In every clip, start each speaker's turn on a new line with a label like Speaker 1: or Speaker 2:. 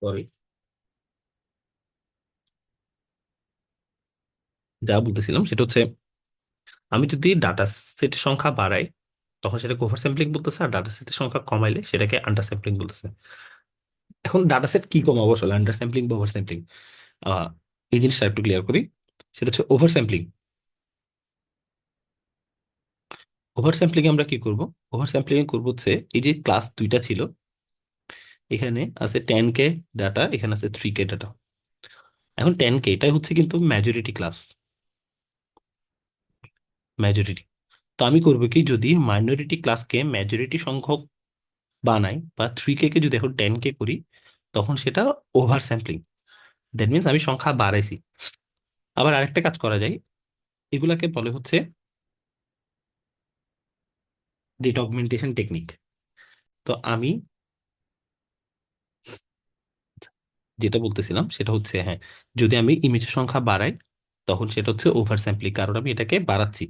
Speaker 1: Sorry, যা বলতেছিলাম সেটা হচ্ছে আমি যদি ডাটা সেটের সংখ্যা বাড়াই তখন সেটাকে ওভার স্যাম্পলিং বলতেছে, আর ডাটা সেটের সংখ্যা কমাইলে সেটাকে আন্ডার স্যাম্পলিং বলতেছে। এখন ডাটা সেট কি কমাবো আসলে, আন্ডার স্যাম্পলিং বা ওভার স্যাম্পলিং? আহ এই জিনিসটা একটু ক্লিয়ার করি। সেটা হচ্ছে ওভার স্যাম্পলিং। ওভার স্যাম্পলিং আমরা কি করব? ওভার স্যাম্পলিং করবো হচ্ছে এই যে ক্লাস দুইটা ছিল, এখানে আছে 10K ডাটা, এখানে আছে 3K ডাটা। এখন 10K এটাই হচ্ছে কিন্তু মেজরিটি ক্লাস, মেজরিটি। তো আমি করবো কি, যদি মাইনরিটি ক্লাসকে মেজরিটি সংখ্যক বানাই বা 3K কে যদি এখন 10K করি, তখন সেটা ওভার স্যাম্পলিং। দ্যাট মিনস আমি সংখ্যা বাড়াইছি। আবার আরেকটা কাজ করা যায়, এগুলাকে বলে হচ্ছে ডেটা অগমেন্টেশন টেকনিক। তো আমি যেটা বলতেছিলাম সেটা হচ্ছে, হ্যাঁ, যদি আমি ইমেজের সংখ্যা বাড়াই তখন সেটা হচ্ছে ওভার স্যাম্পলিং, কারণ আমি এটাকে বাড়াচ্ছি।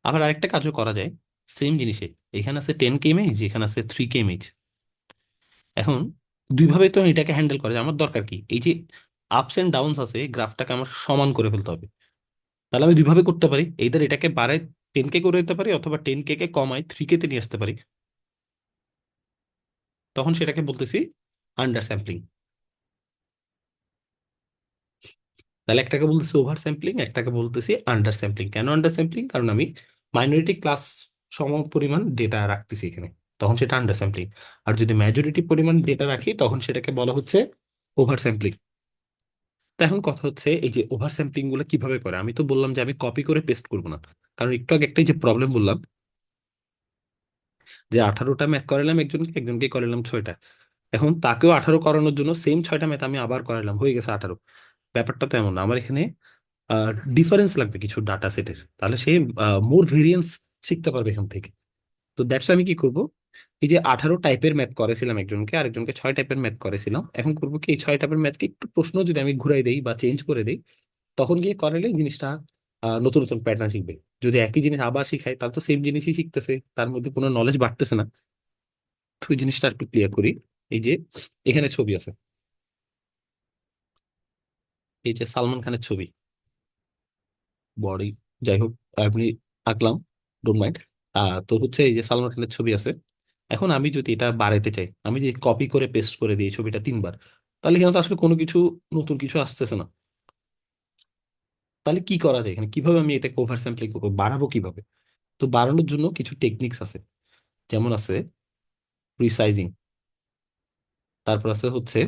Speaker 1: আবার আরেকটা কাজও করা যায় সেম জিনিসে। এখানে আছে 10K ইমেজ, এখানে আছে 3K ইমেজ। এখন দুইভাবে তো এটাকে হ্যান্ডেল করা যায়। আমার দরকার কি, এই যে আপস এন্ড ডাউনস আছে গ্রাফটাকে আমার সমান করে ফেলতে হবে। তাহলে আমি দুইভাবে করতে পারি, এইদার এটাকে বাড়ায় 10K করে দিতে পারি, অথবা 10K কে কমায় 3K তে নিয়ে আসতে পারি। তখন সেটাকে বলতেছি আন্ডার স্যাম্পলিং। তাহলে একটাকে বলতেছি ওভার স্যাম্পলিং, একটাকে বলতেছি আন্ডার স্যাম্পলিং। কেন আন্ডার স্যাম্পলিং? কারণ আমি মাইনরিটি ক্লাস সম পরিমাণ ডেটা রাখতেছি এখানে, তখন সেটা আন্ডার স্যাম্পলিং। আর যদি মেজরিটি পরিমাণ ডেটা রাখি তখন সেটাকে বলা হচ্ছে ওভার স্যাম্পলিং। তো এখন কথা হচ্ছে, এই যে ওভার স্যাম্পলিং গুলো কিভাবে করে? আমি তো বললাম যে আমি কপি করে পেস্ট করবো না, কারণ একটু আগে একটাই যে প্রবলেম বললাম, যে 18টা ম্যাথ করালাম একজনকে, একজনকে করালাম 6টা। এখন তাকেও 18 করানোর জন্য সেম 6টা ম্যাথ আমি আবার করালাম, হয়ে গেছে 18। ব্যাপারটা তো এমন না, আমার এখানে ডিফারেন্স লাগবে কিছু ডাটা সেটের, তাহলে সে মোর ভেরিয়েন্স শিখতে পারবে এখান থেকে। তো দ্যাটস আমি কি করব, এই যে 18 টাইপের ম্যাথ করেছিলাম একজনকে, আরেকজনকে 6 টাইপের ম্যাথ করেছিলাম, এখন করবো কি, এই 6 টাইপের ম্যাথকে একটু প্রশ্ন যদি আমি ঘুরাই দেই বা চেঞ্জ করে দেই, তখন গিয়ে করালে জিনিসটা নতুন নতুন প্যাটার্ন শিখবে। যদি একই জিনিস আবার শিখাই তাহলে তো সেম জিনিসই শিখতেছে, তার মধ্যে কোনো নলেজ বাড়তেছে না। তো ওই জিনিসটা একটু ক্লিয়ার করি। এই যে এখানে ছবি আছে, এই যে সালমান খানের ছবি, বডি, যাই হোক, আমি আঁকলাম, ডোন্ট মাইন্ড। তো হচ্ছে এই যে সালমান খানের ছবি আছে। এখন আমি যদি এটা বাড়াইতে চাই, আমি যে কপি করে পেস্ট করে দিই ছবিটা 3বার, তাহলে কিন্তু আসলে কোনো কিছু নতুন কিছু আসতেছে না। তাহলে কি করা যায় এখানে, কিভাবে আমি এটা ওভার স্যাম্পলিং করবো, বাড়াবো কিভাবে? তো বাড়ানোর জন্য কিছু টেকনিক্স আছে, যেমন আছে রিসাইজিং, তারপর আছে হচ্ছে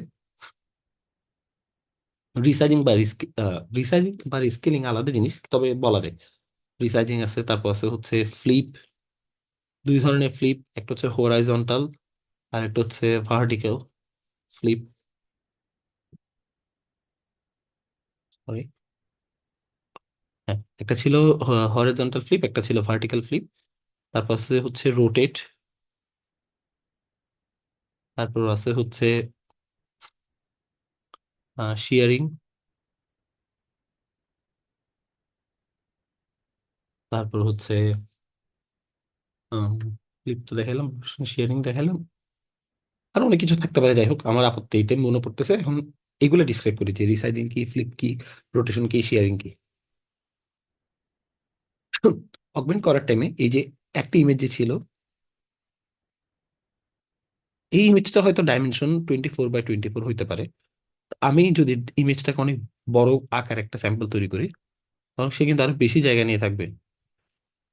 Speaker 1: রিসাইজিং বা রিসাইজিং বা রিস্কেলিং আলাদা জিনিস, তবে বলা যায় রিসাইজিং আছে। তারপর আছে হচ্ছে ফ্লিপ, দুই ধরনের ফ্লিপ, একটা হচ্ছে হোরাইজন্টাল আর একটা হচ্ছে ভার্টিক্যাল ফ্লিপ। সরি, হ্যাঁ, একটা ছিল হরাইজন্টাল ফ্লিপ, একটা ছিল ভার্টিক্যাল ফ্লিপ। তারপর আছে হচ্ছে রোটেট, তারপর আছে হচ্ছে শিয়ারিং, তারপর হচ্ছে ফ্লিপ তো দেখালাম, শিয়ারিং দেখালাম, আর অনেক কিছু থাকতে পারে। যাই হোক, আমার আপত্তি এটাই মনে পড়তেছে এখন, এগুলো ডিসক্রাইব করি যে রিসাইজিং কি, ফ্লিপ কি, রোটেশন কি, শেয়ারিং কি। অগমেন্ট করার টাইমে এই যে একটা ইমেজ যে ছিল, এই ইমেজটা হয়তো ডাইমেনশন 24 বাই 24 হইতে পারে। আমি যদি ইমেজটাকে অনেক বড় আকার একটা স্যাম্পল তৈরি করি, তখন সে কিন্তু আরো বেশি জায়গা নিয়ে থাকবে।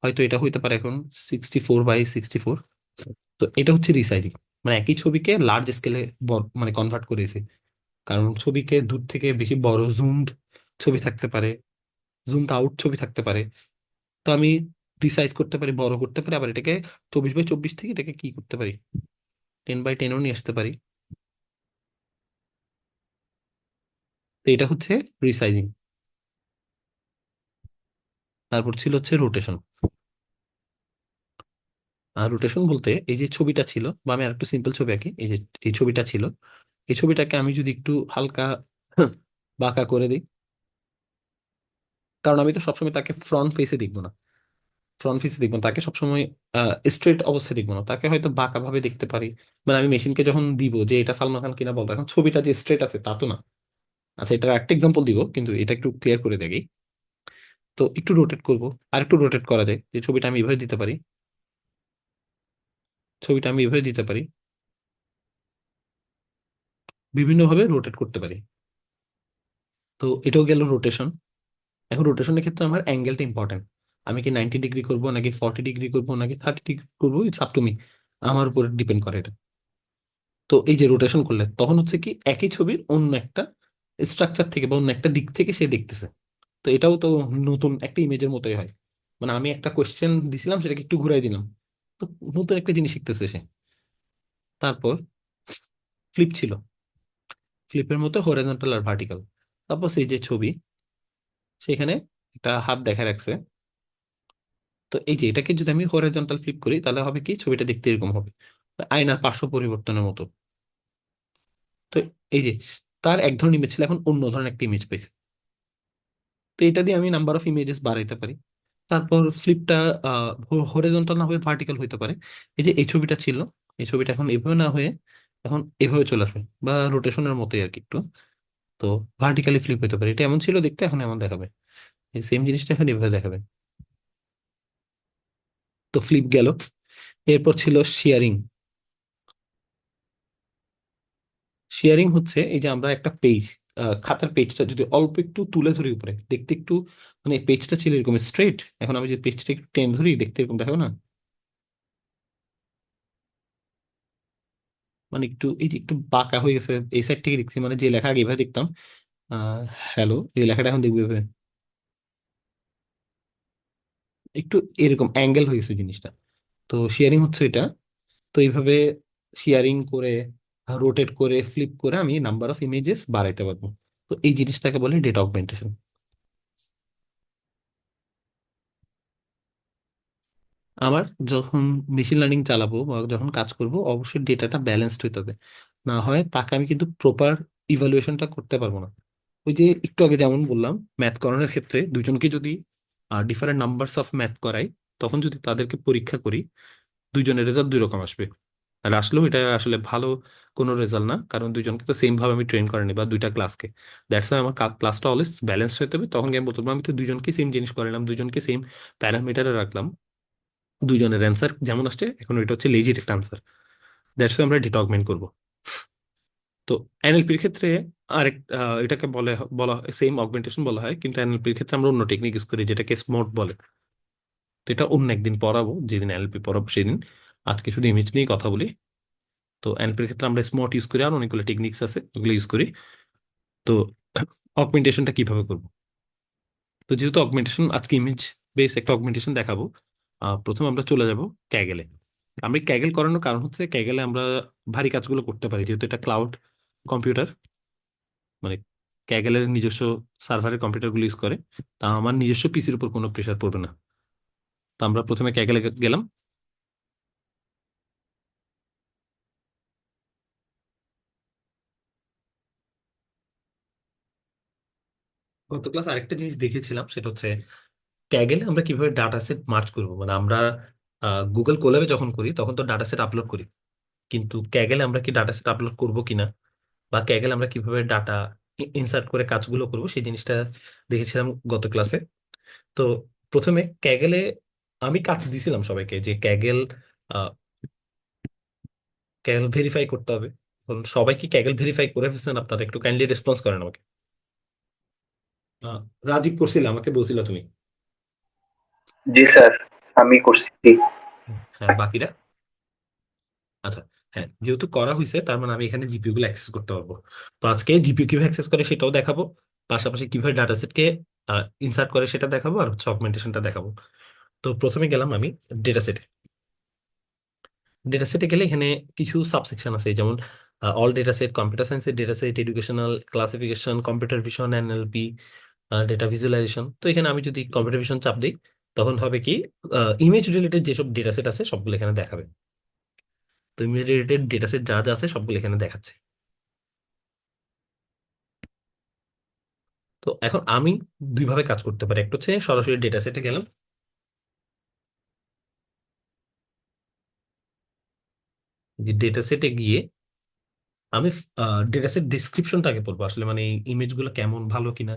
Speaker 1: হয়তো এটা হইতে পারে এখন 64 বাই 64। তো এটা হচ্ছে রিসাইজিং, মানে একই ছবিকে লার্জ স্কেলে মানে কনভার্ট করেছে। কারণ ছবিকে দূর থেকে বেশি বড় জুমড ছবি থাকতে পারে, জুমড আউট ছবি থাকতে পারে। তো আমি রিসাইজ করতে পারি, বড় করতে পারি, আবার এটাকে 24 বাই 24 থেকে এটাকে কি করতে পারি, 10 বাই 10ও নিয়ে আসতে পারি। তো এটা হচ্ছে রিসাইজিং। তারপর ছিল হচ্ছে রোটেশন। আর রোটেশন বলতে এই যে ছবিটা ছিল, বা আমি আরেকটু সিম্পল ছবি আঁকি, এই যে এই ছবিটা ছিল, এই ছবিটাকে আমি যদি একটু হালকা বাঁকা করে দিই, কারণ আমি তো সবসময় তাকে ফ্রন্ট ফেসে দেখবো না, ফ্রন্ট ফেস দেখবো না, তাকে সবসময় স্ট্রেট অবস্থায় দেখবো না, তাকে হয়তো বাঁকা ভাবে দেখতে পারি। মানে আমি মেশিনকে যখন দিব যে এটা সালমান খান কিনা বলবো, এখন ছবিটা যে স্ট্রেট আছে তা তো না। আচ্ছা, এটার একটা এক্সাম্পল দিব, কিন্তু এটা একটু ক্লিয়ার করে দেখি। তো একটু রোটেট করব, আর একটু রোটেট করা যায়, যে ছবিটা আমি এভাবে দিতে পারি, ছবিটা আমি এভাবে দিতে পারি, বিভিন্ন ভাবে রোটেট করতে পারি। তো এটাও গেল রোটেশন। এখন রোটেশনের ক্ষেত্রে আমার অ্যাঙ্গেলটা ইম্পর্টেন্ট। আমি কি 90 ডিগ্রি করবো, নাকি 40 ডিগ্রি করবো, নাকি 30 ডিগ্রি করবো, ইটস আপ টু মি। আমার উপর ডিপেন্ড করে এটা। তো এই যে রোটেশন করলে তখন হচ্ছে কি একই ছবির অন্য একটা স্ট্রাকচার থেকে বা অন্য একটা দিক থেকে সে দেখতেছে। তো এটাও তো নতুন একটা ইমেজের মতোই হয়। মানে আমি একটা কোয়েশ্চেন দিছিলাম, সেটাকে একটু ঘুরাই দিলাম, তো নতুন একটা জিনিস শিখতেছে সে। তারপর ফ্লিপ ছিল, ফ্লিপের মতো হরিজন্টাল আর ভার্টিক্যাল। তারপর এই যে ছবি, সেখানে একটা হাত দেখা রাখছে। তো এই যে এটাকে যদি আমি হরিজন্টাল ফ্লিপ করি, তাহলে হবে কি, ছবিটা দেখতে এরকম হবে, আয়নার পার্শ্ব পরিবর্তনের মতো। তো এই যে তার এক ধরনের ইমেজ ছিল, এখন অন্য ধরনের একটা ইমেজ পাইছে। তো এটা দিয়ে আমি নাম্বার অফ ইমেজেস বাড়াইতে পারি। তারপর ফ্লিপটা হরিজন্টাল না হয়ে ভার্টিক্যাল হইতে পারে। এই যে এই ছবিটা ছিল, এই ছবিটা এখন এভাবে না হয়ে এখন এভাবে চলে আসবে, বা রোটেশনের মতোই আর কি একটু। তো ভার্টিক্যালি ফ্লিপ হতে পারে, এটা এমন ছিল দেখতে, এখন এমন দেখাবে। এই সেম জিনিসটা এখন এভাবে দেখাবে। তো ফ্লিপ গেল। এরপর ছিল শেয়ারিং। শেয়ারিং হচ্ছে এই যে আমরা একটা পেজ, খাতার পেজটা যদি অল্প একটু তুলে ধরি উপরে, দেখতে একটু, মানে পেজটা ছিল এরকম স্ট্রেট, এখন আমি যে পেজটা একটু টেনে ধরি, দেখতে এরকম দেখাবে না? মানে একটু এই যে একটু বাঁকা হয়ে গেছে এই সাইড থেকে দেখছি, মানে যে লেখা আগে এভাবে দেখতাম, আহ হ্যালো, এই লেখাটা এখন দেখবে এভাবে, একটু এরকম অ্যাঙ্গেল হয়ে গেছে জিনিসটা। তো শেয়ারিং হচ্ছে এটা। তো এইভাবে শেয়ারিং করে, রোটেট করে, ফ্লিপ করে আমি নাম্বার অফ ইমেজেস বাড়াইতে পারবো। তো এই জিনিসটাকে বলে ডেটা অগমেন্টেশন। আমার যখন মেশিন লার্নিং চালাবো বা যখন কাজ করব, অবশ্যই ডেটাটা ব্যালেন্সড হইতে হবে। না হয় তাকে আমি কিন্তু প্রপার ইভালুয়েশনটা করতে পারবো না। ওই যে একটু আগে যেমন বললাম, ম্যাথ করানোর ক্ষেত্রে দুজনকে যদি ডিফারেন্ট নাম্বারস অফ ম্যাথ করাই, তখন যদি তাদেরকে পরীক্ষা করি, দুইজনের রেজাল্ট দুই রকম আসবে। আর আসলেও এটা আসলে ভালো কোনো রেজাল্ট না, কারণ দুইজনকে তো সেম ভাবে আমি ট্রেন করিনি, বা দুইটা ক্লাসকে। দ্যাটস ওয়াই আমার ক্লাসটা অলওয়েজ ব্যালেন্স হতে হবে। তখন কি আমি বলতে পারবো, আমি তো দুইজনকে সেম জিনিস করালাম, দুইজনকে সেম প্যারামিটারে রাখলাম, দুইজনের অ্যান্সার যেমন আসছে, এখন এটা হচ্ছে লেজিট একটা আনসার। দ্যাটস আমরা ডেটা অগমেন্ট করবো। তো এনএলপির ক্ষেত্রে আরেক এটাকে বলা হয় সেম অগমেন্টেশন বলা হয়, কিন্তু এনএলপির ক্ষেত্রে আমরা অন্য টেকনিক ইউজ করি, যেটাকে স্মোট বলে। তো এটা অন্য একদিন পড়াবো, যেদিন এনএলপি পড়াবো সেদিন। আজকে শুধু ইমেজ নিয়ে কথা বলি। তো এনএলপির ক্ষেত্রে আমরা স্মোট ইউজ করি, আর অনেকগুলো টেকনিক্স আছে, ওগুলো ইউজ করি। তো অগমেন্টেশনটা কিভাবে করবো? তো যেহেতু অগমেন্টেশন, আজকে ইমেজ বেস একটা অগমেন্টেশন দেখাবো, প্রথমে আমরা চলে যাব ক্যাগেলে। আমি ক্যাগেল করানোর কারণ হচ্ছে, ক্যাগেলে আমরা ভারী কাজগুলো করতে পারি, যেহেতু এটা ক্লাউড কম্পিউটার, মানে ক্যাগেলের নিজস্ব সার্ভারের কম্পিউটারগুলো ইউজ করে। তা আমার নিজস্ব পিসির উপর কোনো প্রেশার পড়বে না। তো আমরা প্রথমে ক্যাগেলে গেলাম। গত ক্লাস আরেকটা জিনিস দেখেছিলাম, সেটা হচ্ছে ক্যাগেলে আমরা কিভাবে ডাটা সেট মার্চ করবো। মানে আমরা গুগল কোল্যাবে যখন করি, তখন তো ডাটা সেট আপলোড করি, কিন্তু ক্যাগেলে আমরা কি ডাটা সেট আপলোড করবো কিনা, বা ক্যাগেল আমরা কিভাবে ডাটা ইনসার্ট করে কাজগুলো করব, সেই জিনিসটা দেখেছিলাম গত ক্লাসে। তো প্রথমে ক্যাগেলে আমি কাজ দিছিলাম সবাইকে, যে ক্যাগেল ক্যাগেল ভেরিফাই করতে হবে। এখন সবাই কি ক্যাগেল ভেরিফাই করে ফেলছেন? আপনারা একটু কাইন্ডলি রেসপন্স করেন আমাকে। আহ, রাজীব করছিল, আমাকে বলছিল তুমি।
Speaker 2: জি স্যার, আমি করছি।
Speaker 1: হ্যাঁ, বাকিরা? আচ্ছা। হ্যাঁ, যেহেতু করা হয়েছে, তার মানে আমি এখানে জিপিইউ গুলো অ্যাক্সেস করতে পারবো। তো আজকে জিপিইউ কিভাবে অ্যাক্সেস করে সেটাও দেখাবো, পাশাপাশি কিভাবে ডাটা সেটকে ইনসার্ট করে সেটা দেখাবো, আর হচ্ছে অগমেন্টেশনটা দেখাবো। তো প্রথমে গেলাম আমি ডেটা সেটে। ডেটা সেটে গেলে এখানে কিছু সাবসেকশন আছে, যেমন অল ডেটা সেট, কম্পিউটার সায়েন্সের data set, educational, classification, computer vision, NLP, data visualisation. তো এখানে আমি যদি কম্পিউটার ভিশন চাপ দিই, তখন হবে কি, ইমেজ রিলেটেড যেসব ডেটা সেট আছে সবগুলো এখানে দেখাবে। তো ইমেজ রিলেটেড ডেটা সেট যা যা আছে সবগুলো এখানে দেখাচ্ছে। তো এখন আমি দুইভাবে কাজ করতে পারি, একটা হচ্ছে সরাসরি ডেটা সেটে গেলাম, যে ডেটা সেটে গিয়ে আমি ডেটা সেট ডিসক্রিপশনটা আগে পড়বো, আসলে মানে এই ইমেজগুলো কেমন, ভালো কিনা।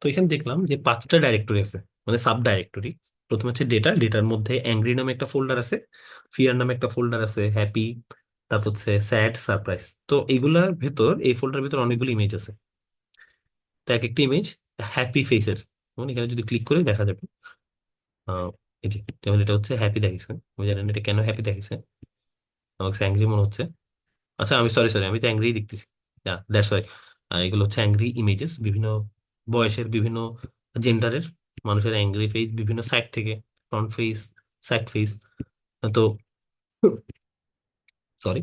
Speaker 1: তো এখানে দেখলাম যে 5টা ডাইরেক্টরি আছে, মানে সাব ডাইরেক্টরি। প্রথমে হচ্ছে ডেটা, ডেটার মধ্যে অ্যাংরি নামে একটা ফোল্ডার আছে, ফিয়ার নামে একটা ফোল্ডার আছে, হ্যাপি, তারপর হচ্ছে স্যাড, সারপ্রাইজ। তো এইগুলার ভেতর, এই ফোল্ডার ভেতর অনেকগুলো ইমেজ আছে। তো এক একটা ইমেজ হ্যাপি ফেসের, যেমন এখানে যদি ক্লিক করে দেখা যাবে, আহ, এই যে যেমন এটা হচ্ছে হ্যাপি দেখাইছে। আমি জানি না এটা কেন হ্যাপি দেখাইছে, আমাকে অ্যাংরি মনে হচ্ছে। আচ্ছা, আমি সরি সরি, আমি তো অ্যাংরি দেখতেছি। That's why. এগুলো হচ্ছে অ্যাংরি ইমেজেস, বিভিন্ন বয়সের, বিভিন্ন জেন্ডারের মানুষের অ্যাংরি ফেস, বিভিন্ন সাইড থেকে, ফ্রন্ট ফেস, সাইড ফেস। তো সরি,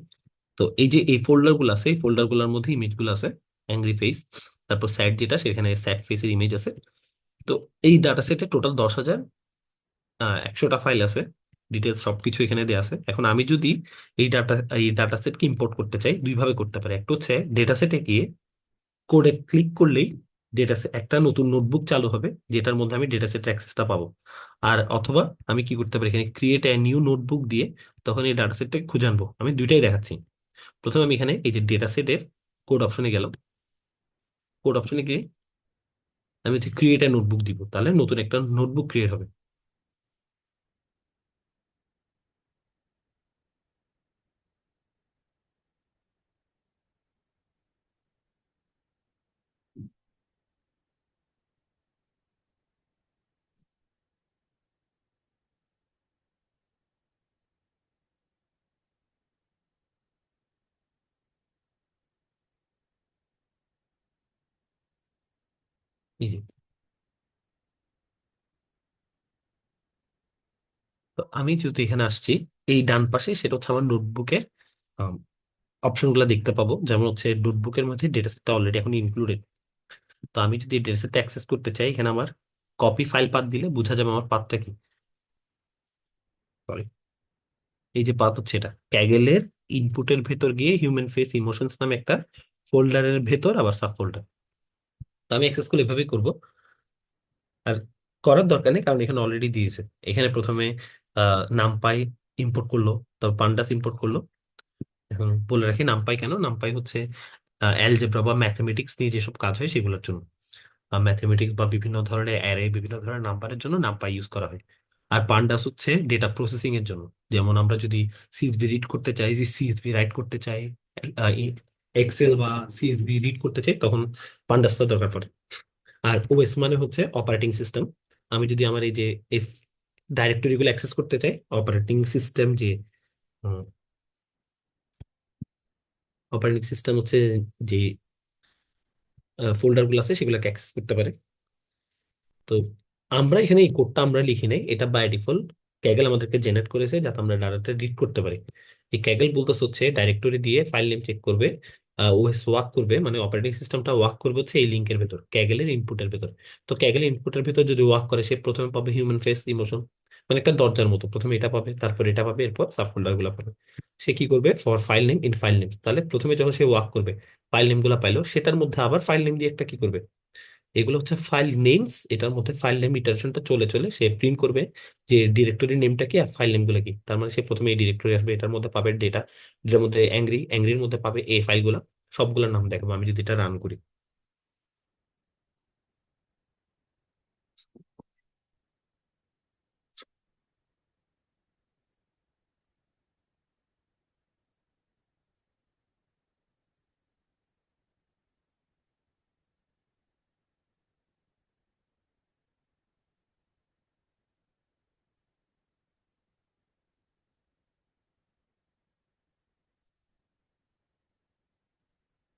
Speaker 1: তো এই যে এই ফোল্ডার গুলো আছে, এই ফোল্ডার গুলোর মধ্যে ইমেজ গুলো আছে, অ্যাংরি ফেস। তারপর স্যাড, যেটা সেখানে স্যাড ফেসের ইমেজ আছে। তো এই ডাটা সেটে টোটাল 10,100টা ফাইল আছে। ডিটেলস সবকিছু এখানে দেওয়া আছে। এখন আমি যদি এই ডাটা সেটকে ইম্পোর্ট করতে চাই, দুই ভাবে করতে পারি। একটা হচ্ছে ডেটা সেটে গিয়ে কোডে ক্লিক করলেই ডেটা সেট, একটা নতুন নোটবুক চালু হবে যেটার মধ্যে আমি ডেটা সেটের অ্যাক্সেসটা পাবো। আর অথবা আমি কি করতে পারি, এখানে ক্রিয়েট এ নিউ নোটবুক দিয়ে তখন এই ডাটা সেটটাকে খুঁজে আনবো। আমি দুইটাই দেখাচ্ছি। প্রথমে আমি এখানে এই যে ডেটা সেটের কোড অপশনে গেলাম। কোড অপশনে গিয়ে আমি হচ্ছে ক্রিয়েট এ নোটবুক দিব, তাহলে নতুন একটা নোটবুক ক্রিয়েট হবে। এই যে, তো আমি যেহেতু এখানে আসছি, এই ডান পাশে সেটা হচ্ছে আমার নোটবুকের অপশন গুলা দেখতে পাবো। যেমন হচ্ছে নোটবুকের মধ্যে ডেটা সেটটা অলরেডি এখন ইনক্লুডেড। তো আমি যদি ডেটা সেটটা অ্যাক্সেস করতে চাই, এখানে আমার কপি ফাইল পাথ দিলে বোঝা যাবে আমার পাথটা কি। সরি, এই যে পাথ হচ্ছে এটা ক্যাগেলের ইনপুটের ভেতর গিয়ে হিউম্যান ফেস ইমোশনস নামে একটা ফোল্ডারের ভেতর আবার সাব ফোল্ডার। তো আমি অ্যাক্সেস করলে এভাবেই করবো। আর করার দরকার নেই, কারণ এখানে অলরেডি দিয়েছে। এখানে প্রথমে নামপাই ইম্পোর্ট করলো, তারপর পান্ডাস ইম্পোর্ট করলো। এখন বলে রাখি নামপাই কেন, নামপাই হচ্ছে অ্যালজেব্রা বা ম্যাথমেটিক্স নিয়ে যেসব কাজ হয় সেগুলোর জন্য। ম্যাথমেটিক্স বা বিভিন্ন ধরনের অ্যারে, বিভিন্ন ধরনের নাম্বারের জন্য নামপাই ইউজ করা হয়। আর পান্ডাস হচ্ছে ডেটা প্রসেসিং এর জন্য। যেমন আমরা যদি সিএসভি রিড করতে চাই, যে সিএসভি রাইট করতে চাই, এক্সেল বা সিএসভি রিড করতে চাই, তখন পান্ডাসটা দরকার পড়ে। আর ওএস মানে হচ্ছে অপারেটিং সিস্টেম। আমি যদি আমার এই যে এফ ডাইরেক্টরি গুলো অ্যাক্সেস করতে চাই, অপারেটিং সিস্টেম যে অপারেটিং সিস্টেম হচ্ছে যে ফোল্ডার গুলো আছে সেগুলোকে অ্যাক্সেস করতে পারে। তো আমরা এখানে এই কোডটা আমরা লিখি নাই, এটা বাই ডিফল্ট ক্যাগেল আমাদেরকে জেনারেট করেছে যাতে আমরা ডাটাটা রিড করতে পারি। এই ক্যাগেল বলতে হচ্ছে ডাইরেক্টরি দিয়ে ফাইল নেম চেক করবে, ওএস ওয়ার্ক করবে, মানে অপারেটিং সিস্টেমটা ওয়ার্ক করবে হচ্ছে এই লিঙ্কের ভেতর, ক্যাগেলের ইনপুটের ভেতর। তো ক্যাগেলের ইনপুটের ভেতর যদি ওয়ার্ক করে, সে প্রথমে পাবে হিউম্যান ফেস ইমোশন, মানে একটা দরজার মতো। প্রথমে এটা পাবে, তারপর এটা পাবে, এরপর সাব ফোল্ডার গুলো পাবে। সে কি করবে, for file name in file name, তাহলে প্রথমে যখন সে ওয়ার্ক করবে, ফাইল নেম গুলো পাইলো, সেটার মধ্যে আবার ফাইল নেম দিয়ে একটা কি করবে, এগুলো হচ্ছে ফাইল নেমস। এটার মধ্যে ফাইল নেম ইটারেশনটা চলে চলে সে প্রিন্ট করবে যে ডিরেক্টরি নেমটা কি আর ফাইল নেম গুলো কি। তার মানে সে প্রথমে এই ডিরেক্টরি আসবে, এটার মধ্যে পাবে ডেটা, যেটার মধ্যে অ্যাংরির মধ্যে পাবে এই ফাইলগুলো। সবগুলোর নাম দেখবো আমি যদি এটা রান করি।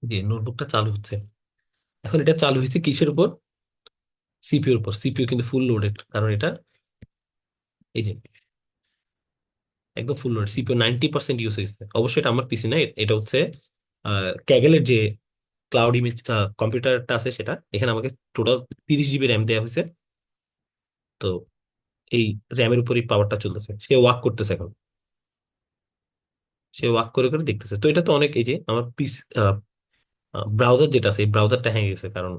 Speaker 1: যে নোটবুকটা চালু হচ্ছে, এখন এটা চালু হয়েছে কিসের উপর, সিপিইউর উপর। সিপিইউ কিন্তু ফুল লোডেড, কারণ এটা এই যে একদম ফুল লোড, সিপিইউ 90% ইউজ হয়েছে। অবশ্যই এটা আমার পিসি না, এটা হচ্ছে ক্যাগেলের যে ক্লাউড ইমেজ কম্পিউটারটা আছে সেটা। এখানে আমাকে টোটাল 30 জিবি র্যাম দেওয়া হয়েছে। তো এই র্যামের উপরই পাওয়ারটা চলতেছে, সে ওয়ার্ক করতেছে এখন। সে ওয়ার্ক করে করে দেখতেছে। তো এটা তো অনেক, এই যে আমার পিস ব্রাউজার যেটা আছে, এই ব্রাউজারটা হ্যাং গেছে, কারণ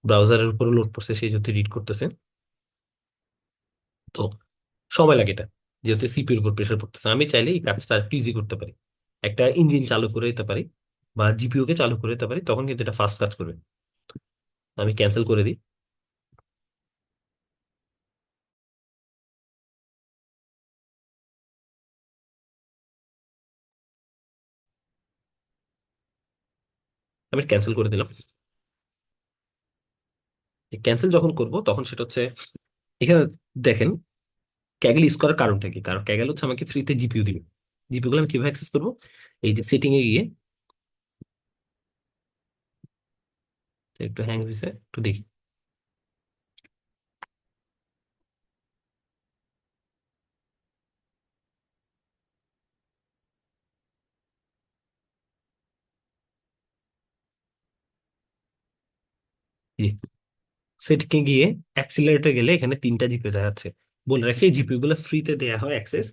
Speaker 1: ব্রাউজারের উপরে লোড করছে, সে যদি রিড করতেছে। তো সময় লাগে এটা, যেহেতু সিপির উপর প্রেশার পড়তেছে। আমি চাইলে এই কাজটা একটু ইজি করতে পারি। একটা ইঞ্জিন চালু করে দিতে পারি বা জিপিইউ কে চালু করে দিতে পারি, তখন কিন্তু এটা ফাস্ট কাজ করবে। আমি ক্যান্সেল করে দিই। আমি ক্যান্সেল করে দিলাম। ক্যান্সেল যখন করব তখন সেটা হচ্ছে, এখানে দেখেন ক্যাগেল ইউজ করার কারণটা কি, কারণ ক্যাগেল হচ্ছে আমাকে ফ্রিতে জিপিইউ দিবে। জিপিইউ গুলো আমি কিভাবে অ্যাক্সেস করবো? এই যে সেটিং এ গিয়ে, একটু হ্যাং হয়েছে, একটু দেখি। সেটিংয়ে গিয়ে অ্যাক্সিলারেটর গেলে এখানে তিনটা জিপিইউ দেখা যাচ্ছে। বলে রাখি এই জিপিইউ গুলো ফ্রিতে দেওয়া হয় অ্যাক্সেস,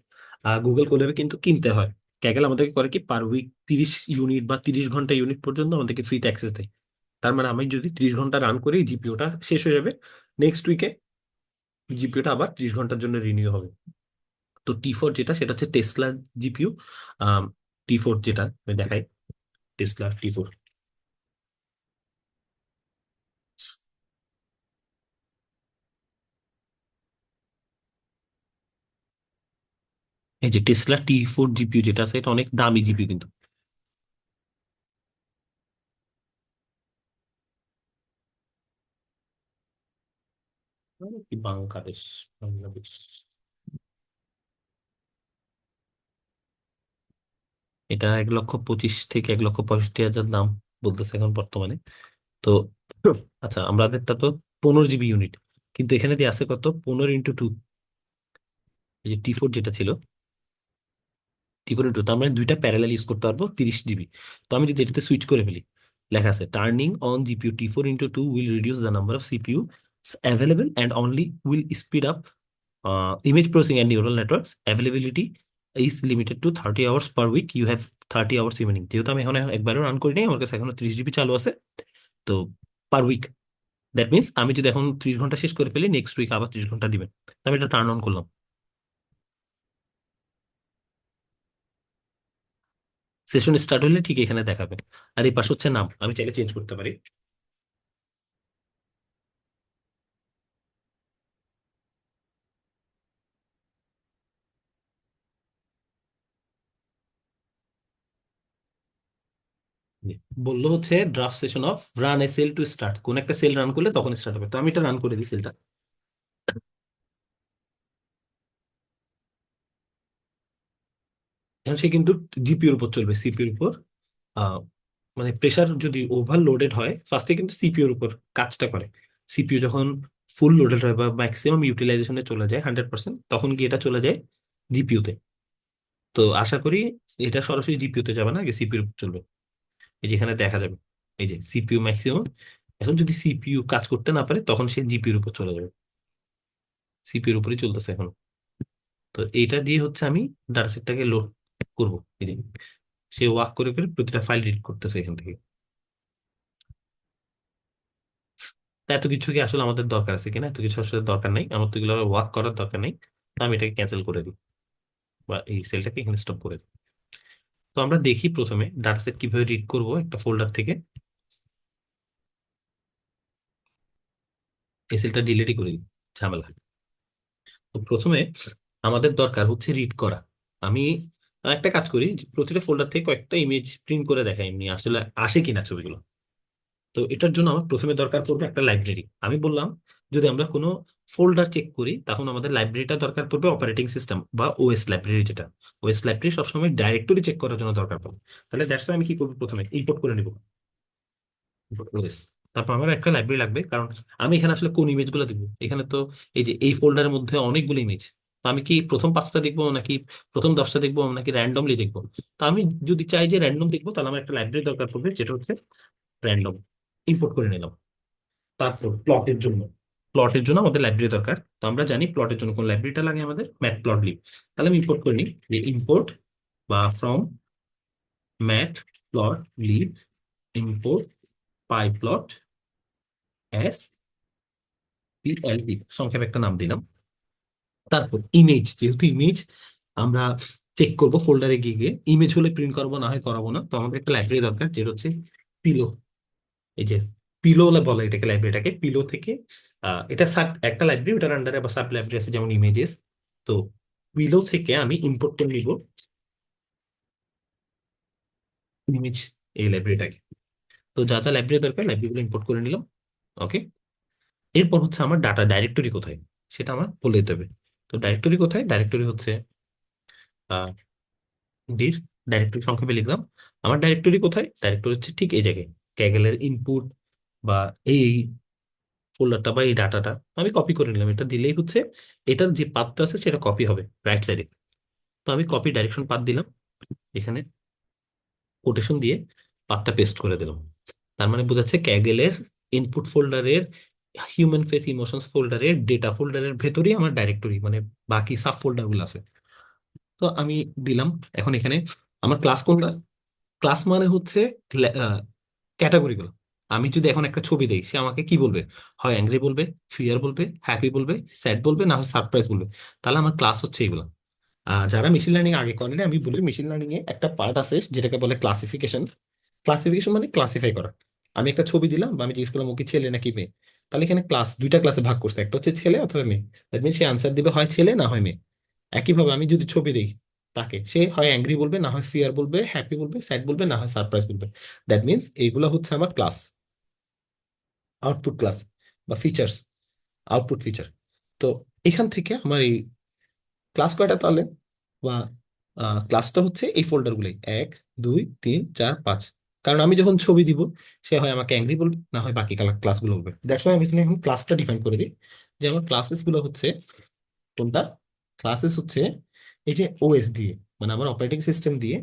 Speaker 1: আর গুগল কোল্যাবে কিন্তু কিনতে হয়। ক্যাগেল আমাদেরকে করে কি, পার উইক 30 ইউনিট বা 30 ঘন্টা ইউনিট পর্যন্ত আমাদেরকে ফ্রিতে অ্যাক্সেস দেয়। তার মানে আমি যদি 30 ঘন্টা রান করি, জিপিইউটা শেষ হয়ে যাবে, নেক্সট উইকে জিপিইউটা আবার 30 ঘন্টার জন্য রিনিউ হবে। তো টি4 যেটা, সেটা হচ্ছে টেসলা জিপিইউ। টি4 যেটা আমি দেখাই, টেসলা টি4। এই যে টেসলা টি4 জিপিইউ যেটা আছে, এটা অনেক দামি জিপিইউ কিন্তু। কি বাংলাদেশ, বাংলাদেশ। এটা 1,25,000 থেকে 1,65,000 দাম বলতেছে এখন বর্তমানে। তো আচ্ছা, আমাদেরটা তো 15 জিবি ইউনিট, কিন্তু এখানে দিয়ে আছে কত, 15 × 2। এই যে টি4 যেটা ছিল, টি4 × 2, তার মানে দুইটা প্যারালাল ইউজ করতে পারবো 30 জিবি। তো আমি যদি এটাতে সুইচ করে ফেলি, লেখা আছে টার্নিং অন জিপিইউ টি4 × 2 will reduce the number of CPU available and only will speed up image processing and neural networks availability is limited to 30 hours per week, you have 30 hours remaining। যেহেতু আমি এখন একবারও run করি নাই, আমার কাছে এখনো 30 জিবি চালু আছে। তো পার উইক, দ্যাট মিনস আমি যদি এখন 30 ঘন্টা শেষ করে ফেলি, নেক্সট উইক আবার 30 ঘন্টা দিবেন। তো আমি এটা টার্ন অন করলাম, সেশন স্টার্ট হলে ঠিক এখানে দেখাবে। আর এই পাশে হচ্ছে নাম, আমি চাইলে চেঞ্জ করতে পারি। বললো হচ্ছে draft session of run a cell to start, কোন একটা সেল রান করলে তখন স্টার্ট হবে। তো আমি এটা রান করে দিই সেলটা। এখন সে কিন্তু জিপিওর উপর চলবে, সিপিওর উপর। আহ, মানে প্রেসার যদি ওভারলোডেড হয়, ফার্স্টে কিন্তু সিপিওর উপর কাজটা করে। সিপিইউ যখন ফুল লোডেড হয় বা ম্যাক্সিমাম ইউটিলাইজেশনে চলে যায় 100%, তখন কি এটা চলে যায় জিপিইউতে। তো আশা করি এটা সরাসরি জিপিইউতে যাবে না, আগে সিপিইউর উপর চলবে। এই যেখানে দেখা যাবে, এই যে সিপিইউ ম্যাক্সিমাম। এখন যদি সিপিইউ কাজ করতে না পারে, তখন সে জিপিইউর উপর চলে যাবে। সিপিইউর উপরই চলতেছে এখন। তো এইটা দিয়ে হচ্ছে আমি ডাটা সেটটাকে লোড করবো। এই যে সে ওয়াক করে করে প্রতিটা ফাইল রিড করতেছে এখান থেকে। তা এত কিছু কি আসলে আমাদের দরকার আছে কিনা? এত কিছু আসলে দরকার নাই, আমার তো এগুলো ওয়ার্ক করার দরকার নেই। তো আমি এটাকে ক্যান্সেল করে দিই, বা এই সেলটাকে এখানে স্টপ করে দিই। তো আমরা দেখি প্রথমে ডাটা সেট কিভাবে রিড করব একটা ফোল্ডার থেকে। এই সেলটা ডিলিটই করে দিই, ঝামেলা। তো প্রথমে আমাদের দরকার হচ্ছে রিড করা। আমি একটা কাজ করি, যে প্রতিটা ফোল্ডার থেকে কয়েকটা ইমেজ প্রিন্ট করে দেখাই এমনি আসলে আসে কিনা ছবিগুলো। তো এটার জন্য আমার প্রথমে দরকার পড়বে একটা লাইব্রেরি। আমি বললাম, যদি আমরা কোনো ফোল্ডার চেক করি, তখন আমাদের লাইব্রেরিটা দরকার পড়বে অপারেটিং সিস্টেম বা ওএস লাইব্রেরি যেটা। ওএস লাইব্রেরি সবসময় ডাইরেক্টরি চেক করার জন্য দরকার পড়বে। তাহলে দ্যাটস আমি কি করবো, প্রথমে ইম্পোর্ট করে নিব ওএস। তারপর আমার একটা লাইব্রেরি লাগবে, কারণ আমি এখানে আসলে কোন ইমেজ গুলো দিব। এখানে তো এই যে এই ফোল্ডারের মধ্যে অনেকগুলো ইমেজ। তো আমি কি প্রথম 5টা দেখবো, নাকি প্রথম 10টা দেখবো, নাকি র্যান্ডমলি দেখবো? তো আমি যদি চাই যে র্যান্ডম দেখবো, তাহলে আমার একটা লাইব্রেরি দরকার পড়বে, যেটা হচ্ছে র্যান্ডম। ইম্পোর্ট করে নিলাম। তারপর প্লটের জন্য আমাদের লাইব্রেরি দরকার। তো আমরা জানি প্লটের জন্য কোন লাইব্রেরিটা লাগে, আমাদের ম্যাট প্লট লিব। তাহলে আমি ইম্পোর্ট করে নিই, যে ইম্পোর্ট বা from matplotlib import pyplot as PLP, সংক্ষেপে একটা নাম দিলাম। তারপর ইমেজ, যেহেতু ইমেজ আমরা চেক করবো ফোল্ডারে গিয়ে গিয়ে ইমেজ হলে প্রিন্ট করবো, না হয় করাবো না। তো আমাদের একটা লাইব্রেরি দরকার যেটা হচ্ছে পিলো। এই যে পিলো বলে এটাকে, লাইব্রেরিটাকে পিলো থেকে এটা সাব একটা লাইব্রেরি, ওটার আন্ডারে আবার সাব লাইব্রেরি আছে যেমন ইমেজেস। তো পিলো থেকে আমি ইম্পোর্ট করে নিব ইমেজ, এই লাইব্রেরিটাকে। তো যা যা লাইব্রেরি দরকার লাইব্রেরিগুলো ইম্পোর্ট করে নিলাম। ওকে। এরপর হচ্ছে আমার ডাটা ডাইরেক্টরি কোথায় সেটা আমার বলে দিতে হবে। তো ডাইরেক্টরি কোথায়, ডাইরেক্টরি হচ্ছে ডির ডাইরেক্টরি সংক্ষেপে লিখলাম। আমার ডাইরেক্টরি কোথায়, ডাইরেক্টরি হচ্ছে ঠিক এই জায়গায়, ক্যাগেলের ইনপুট বা এই ফোল্ডারটা বা এই ডাটাটা আমি কপি করে নিলাম। এটা দিলেই হচ্ছে এটার যে পাথটা আছে সেটা কপি হবে রাইট সাইডে। তো আমি কপি ডাইরেকশন পাথ দিলাম, এখানে কোটেশন দিয়ে পাথটা পেস্ট করে দিলাম। তার মানে বোঝাচ্ছে ক্যাগেলের ইনপুট ফোল্ডারের হিউম্যান ফেস ইমোশনস ফোল্ডারের ডেটা ফোল্ডারের ভেতরেই আমার ডাইরেক্টরি মানে বাকি সাব ফোল্ডার গুলো আছে। তো আমি দিলাম। এখন এখানে আমার ক্লাস কোনটা, ক্লাস মানে হচ্ছে ক্যাটাগরিগুলো। আমি যদি এখন একটা ছবি দেই সে আমাকে কি বলবে, হয় অ্যাংরি বলবে, ফিয়ার বলবে, হ্যাপি বলবে, স্যাড বলবে, না হয় সারপ্রাইজ বলবে। তাহলে আমার ক্লাস হচ্ছে এগুলো। যারা মেশিন লার্নিং আগে করেন আমি বলি, মেশিন লার্নিং এ একটা পার্ট আছে যেটাকে বলে ক্লাসিফিকেশন। ক্লাসিফিকেশন মানে ক্লাসিফাই করা। আমি একটা ছবি দিলাম বা আমি জিজ্ঞেস করলাম ও কি ছেলে নাকি মেয়ে, তাহলে এখানে ক্লাস দুইটা ক্লাসে ভাগ করছে, একটা হচ্ছে ছেলে অথবা মেয়ে। দ্যাট মিন সে আনসার দিবে হয় ছেলে না হয় মেয়ে। একইভাবে আমি যদি ছবি দিই তাকে, সে হয় অ্যাংরি বলবে, না হয় ফিয়ার বলবে, হ্যাপি বলবে, স্যাড বলবে, না হয় সারপ্রাইজ বলবে। দ্যাট মিনস এইগুলো হচ্ছে আমার ক্লাস, আউটপুট ক্লাস বা ফিচার্স, আউটপুট ফিচার। তো এখান থেকে আমার এই ক্লাস কয়টা তাহলে, বা ক্লাসটা হচ্ছে এই ফোল্ডার গুলোই 1 2 3 4 5। কারণ আমি যখন ছবি দিব সে হয় আমাকে অ্যাংরি বলবে, না হয় বাকি ক্লাসগুলো বলবে। দ্যাটস ওয়াই আমি এখানে এখন ক্লাসটা ডিফাইন করে দিই যে আমার ক্লাসেস গুলো হচ্ছে কোনটা। ক্লাসেস হচ্ছে এই যে ওএস দিয়ে, মানে আমার অপারেটিং সিস্টেম দিয়ে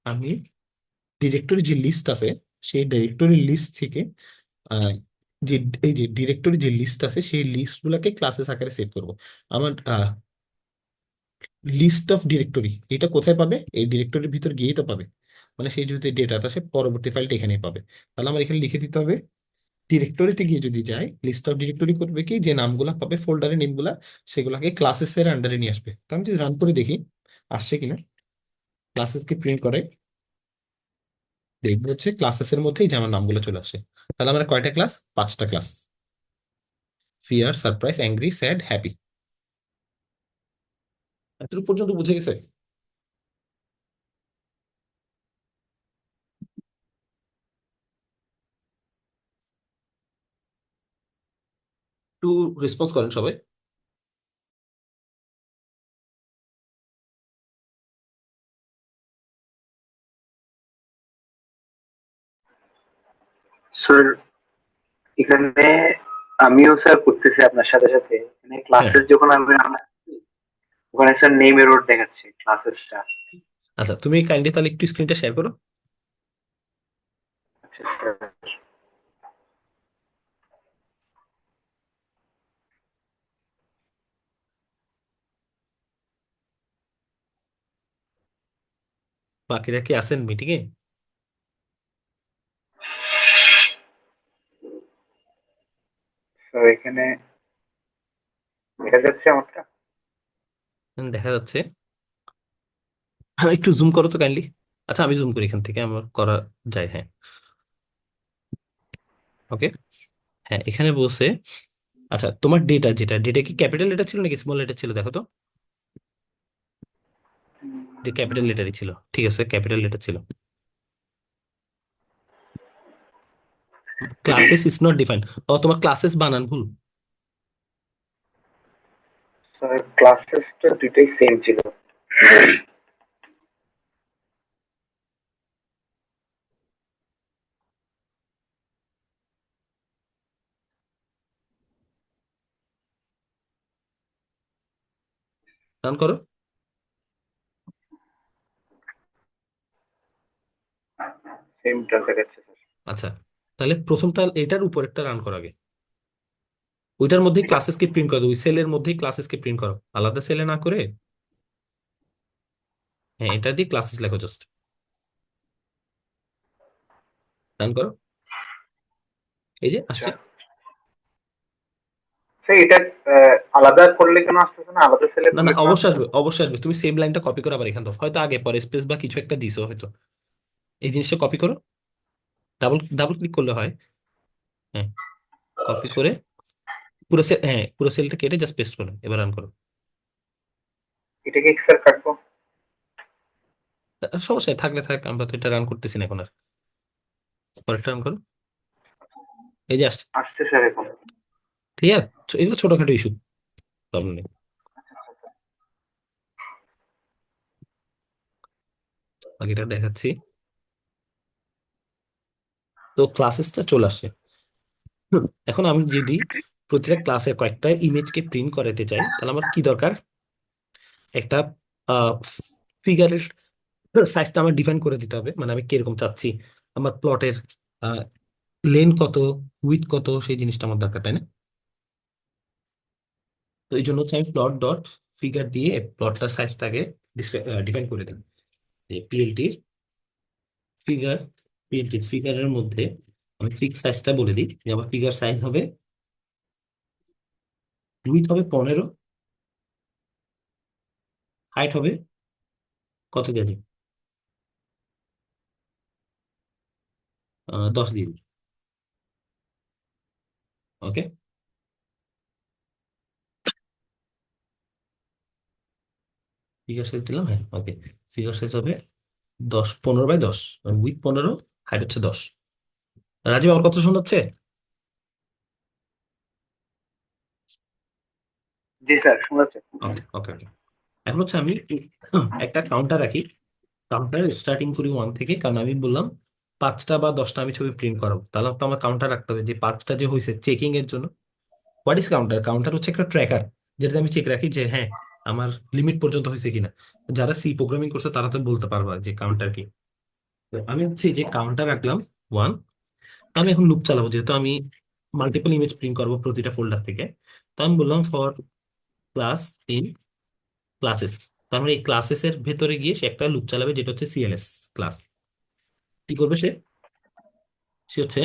Speaker 1: আমি ডিরেক্টরি যে লিস্ট আছে সেই ডিরেক্টরি লিস্ট থেকে আহ, যে এই যে ডিরেক্টরি যে লিস্ট আছে সেই লিস্ট গুলাকে ক্লাসেস আকারে সেভ করব। আমার লিস্ট অফ ডিরেক্টরি এটা কোথায় পাবে, এই ডিরেক্টরির ভিতর গিয়েই তো পাবে। মানে সেই যদি ডেটাটা সে পরবর্তী ফাইলটা এখানেই পাবে। তাহলে আমার এখানে লিখে দিতে হবে ডিরেক্টরিতে গিয়ে যদি যায় লিস্ট অফ ডিরেক্টরি করবে কি, যে নামগুলা পাবে ফোল্ডারের নেমগুলা সেগুলাকে ক্লাসেস এর আন্ডারে নিয়ে আসবে। তো আমি যদি রান করে দেখি আসছে কিনা, ক্লাসেস কে প্রিন্ট করে দেখবো হচ্ছে ক্লাসেস এর মধ্যেই যে আমার নামগুলো চলে আসে। তাহলে আমরা কয়টা ক্লাস, 5টা class, fear, surprise, angry, sad, happy. এতটুকু পর্যন্ত বুঝে গেছে? একটু রেসপন্স করেন সবাই।
Speaker 2: স্যার এখানে আমিও স্যার করতেছি আপনার সাথে সাথে। এখানে
Speaker 1: হ্যাঁ।
Speaker 2: ক্লাসেস যখন আমি ওখানে স্যার নেম এরর দেখাচ্ছে ক্লাসেসটা।
Speaker 1: আচ্ছা তুমি কাইন্ডলি তাহলে একটু স্ক্রিনটা শেয়ার করো।
Speaker 2: আচ্ছা স্যার।
Speaker 1: বাকিরা কি আছেন মিটিং এ?
Speaker 2: স্যার এখানে দেখা যাচ্ছে আমারটা।
Speaker 1: দেখা যাচ্ছে। হ্যাঁ একটু জুম করো তো কাইন্ডলি। আচ্ছা আমি জুম করি এখান থেকে, আমার করা যায়, হ্যাঁ। ওকে। হ্যাঁ এখানে বলছে, আচ্ছা তোমার ডেটা যেটা, ডেটা কি ক্যাপিটাল লেটার ছিল নাকি স্মল লেটার ছিল দেখো তো। ক্যাপিটাল লেটারই ছিল, ঠিক আছে ক্যাপিটাল লেটার ছিল। Classes is not defined. ও তোমার ক্লাসেস বানান ভুল।
Speaker 2: স্যার ক্লাসেসটা দুইটাই সেম ছিল।
Speaker 1: রান করো।
Speaker 2: সেমটা দেখাচ্ছে স্যার।
Speaker 1: আচ্ছা তাহলে প্রথমটা এটার উপর একটা রান করো আগে, ওইটার মধ্যেই ক্লাসেসকে প্রিন্ট করো, ওই সেলের মধ্যেই ক্লাসেসকে প্রিন্ট করো, আলাদা সেলে না করে। হ্যাঁ এটা দিয়ে ক্লাসেস লেখো জাস্ট, রান করো। এই যে
Speaker 2: আচ্ছা
Speaker 1: আসছে।
Speaker 2: স্যার এটা আলাদা করলে কেন আসতেছে না, আলাদা সেলে
Speaker 1: না না,
Speaker 2: করলে কেন
Speaker 1: অবশ্যই
Speaker 2: আসতেছে
Speaker 1: আসবে,
Speaker 2: না?
Speaker 1: অবশ্যই আসবে। তুমি সেম লাইনটা কপি করে আবার এখানে দাও, হয়তো আগে পরে স্পেস বা কিছু একটা দিছো হয়তো। এই জিনিসটা কপি করো, ডাবল ডাবল ক্লিক করলে হয়। হ্যাঁ, কপি করে পুরো সেল, হ্যাঁ পুরো সেলটা কেটে জাস্ট পেস্ট করো, এবার রান করো।
Speaker 2: এটাকে স্যার কাটবো?
Speaker 1: সমস্যা নেই, থাকলে থাক, আমরা তো এটা রান করতেছি না এখন আর। পরেরটা রান করো, এই যে আসছে।
Speaker 2: আসছে স্যার এখন।
Speaker 1: ঠিক আছে, এগুলো ছোটখাটো ইস্যু, প্রবলেম নেই। বাকিটা দেখাচ্ছি। তো ক্লাসেসটা চলে আসছে। এখন আমি যদি প্রতিটা ক্লাসের কয়েকটা ইমেজকে প্রিন্ট করাতে চাই, তাহলে আমার কি দরকার? একটা ফিগারের সাইজটা আমার ডিফাইন করে দিতে হবে, মানে আমি কিরকম চাচ্ছি, আমার প্লটের লেন্থ কত, উইথ কত, সেই জিনিসটা আমার দরকার, তাই না? তো এই জন্য হচ্ছে আমি প্লট ডট ফিগার দিয়ে প্লটটার সাইজটাকে ডিফাইন করে দিই। যে পিএলটির ফিগার, পিএলটির ফিগারের মধ্যে আমি ফিক্স সাইজটা বলে দিই, যে আমার ফিগার সাইজ হবে, উইথ হবে 15, হাইট হবে কত দিয়ে দিই, 10 দিয়ে দিই। ওকে, ফিগার সাইজ দিলাম, হ্যাঁ ওকে। ফিগার সাইজ হবে 10, 15 বাই 10, উইথ 15, হাইট হচ্ছে 10। রাজীব, আমার কথা শোনা যাচ্ছে?
Speaker 2: জি স্যার, শোনাচ্ছে।
Speaker 1: ওকে ওকে ওকে। এখন হচ্ছে আমি একটা কাউন্টার রাখি, কাউন্টার স্টার্টিং করি 1 থেকে, কারণ আমি বললাম 5টা বা 10টা আমি ছবি প্রিন্ট করাবো, তাহলে তো আমার কাউন্টার রাখতে হবে যে 5টা যে হয়েছে চেকিং এর জন্য। What is counter? কাউন্টার হচ্ছে একটা ট্র্যাকার, যেটাতে আমি চেক রাখি যে হ্যাঁ আমার লিমিট পর্যন্ত হয়েছে কিনা। যারা সি প্রোগ্রামিং করছে তারা তো বলতে পারবা যে কাউন্টার কি। তো আমি হচ্ছে যে কাউন্টার রাখলাম 1। আমি এখন লুপ চালাবো, যেহেতু আমি মাল্টিপল ইমেজ প্রিন্ট করবো প্রতিটা ফোল্ডার থেকে। তো আমি বললাম ফর ক্লাস ইন ক্লাসেস। তার মানে এই ক্লাসেস এর ভেতরে গিয়ে সে একটা লুপ চালাবে, যেটা হচ্ছে সিএলএস ক্লাস। কি করবে সে? সে হচ্ছে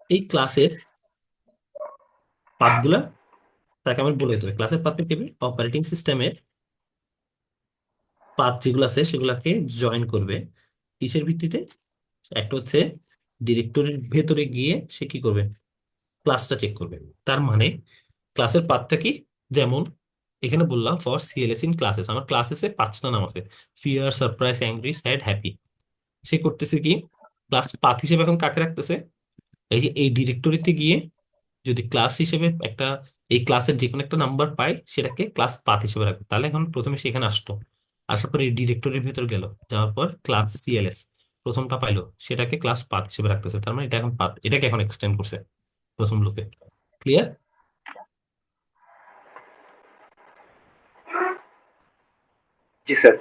Speaker 1: এই ক্লাসের পাথগুলা তাকে আমার বলে দেবে, ক্লাসের পাথ থেকে অপারেটিং সিস্টেমের পাথ যেগুলো আছে সেগুলাকে জয়েন করবে। কিসের ভিত্তিতে? একটা হচ্ছে ডিরেক্টরির ভেতরে গিয়ে সে কি করবে, ক্লাসটা চেক করবে। তার মানে ক্লাসের পাথটা কি, যেমন এখানে বললাম ফর সিএলএস ইন ক্লাসেস, আমার ক্লাসেসে 5টা নাম আছে, fear, surprise, angry, sad, happy. সে করতেছে কি, ক্লাস পাথ হিসেবে এখন কাকে রাখতেছে, এই যে এই ডিরেক্টরিতে গিয়ে যদি ক্লাস হিসেবে একটা, এই ক্লাসের যে কোনো একটা নাম্বার পায় সেটাকে ক্লাস পাথ হিসেবে রাখবে। তাহলে এখন প্রথমে সেখানে আসতো, আসার পর এই ডিরেক্টরির ভেতর গেল, যাওয়ার পর ক্লাস সিএলএস প্রথমটা পাইলো, সেটাকে ক্লাস পাথ হিসেবে রাখতেছে। তার মানে এটা এখন পাথ, এটাকে এখন এক্সটেন্ড করছে প্রথম লুপে। ক্লিয়ার?
Speaker 2: জি স্যার।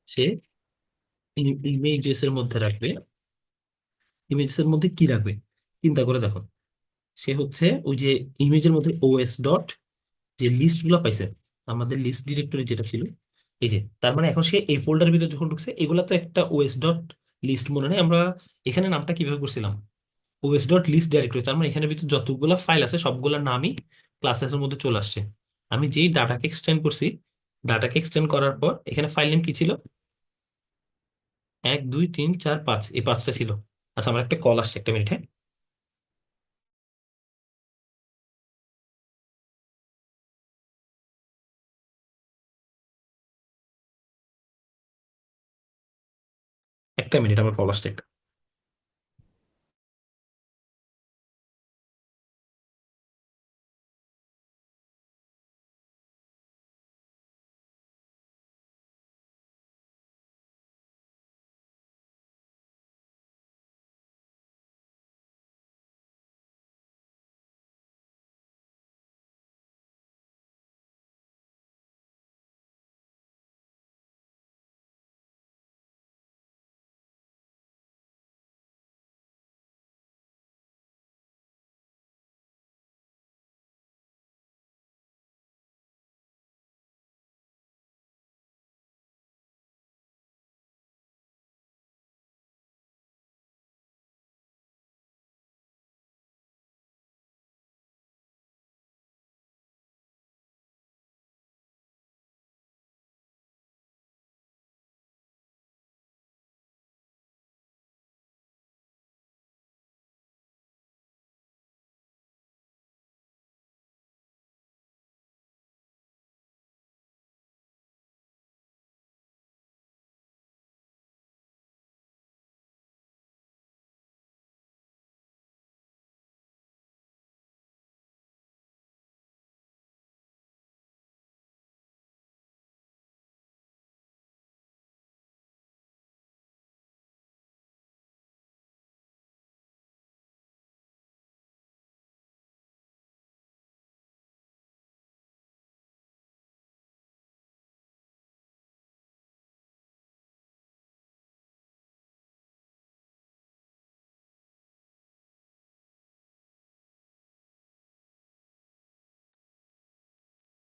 Speaker 1: সে ইমেজেস এর মধ্যে রাখবে। ইমেজেস এর মধ্যে কি রাখবে চিন্তা করে দেখো। সে হচ্ছে ওই যে ইমেজের মধ্যে ওএস ডট, যে লিস্ট গুলো পাইছে, আমাদের লিস্ট ডিরেক্টরি যেটা ছিল, এই যে, তার মানে এখন সে এই ফোল্ডার ভিতরে যখন ঢুকছে, এগুলা তো একটা ওএস ডট লিস্ট, মনে নেই আমরা এখানে নামটা কিভাবে করছিলাম, ওএস ডট লিস্ট ডিরেক্টরি। তার মানে এখানে ভিতরে যতগুলা ফাইল আছে সবগুলোর নামই ক্লাসের মধ্যে চলে আসছে। আমি যেই ডাটাকে এক্সটেন্ড করছি, ডাটাকে এক্সটেন্ড করার পর এখানে ফাইল নেম কি ছিল, 1 2 3 4 5, এই 5টা ছিল। আচ্ছা, আমার একটা কল আসছে, একটা মিনিট, হ্যাঁ। একটা মিনিট, আমার কল আসছে একটা।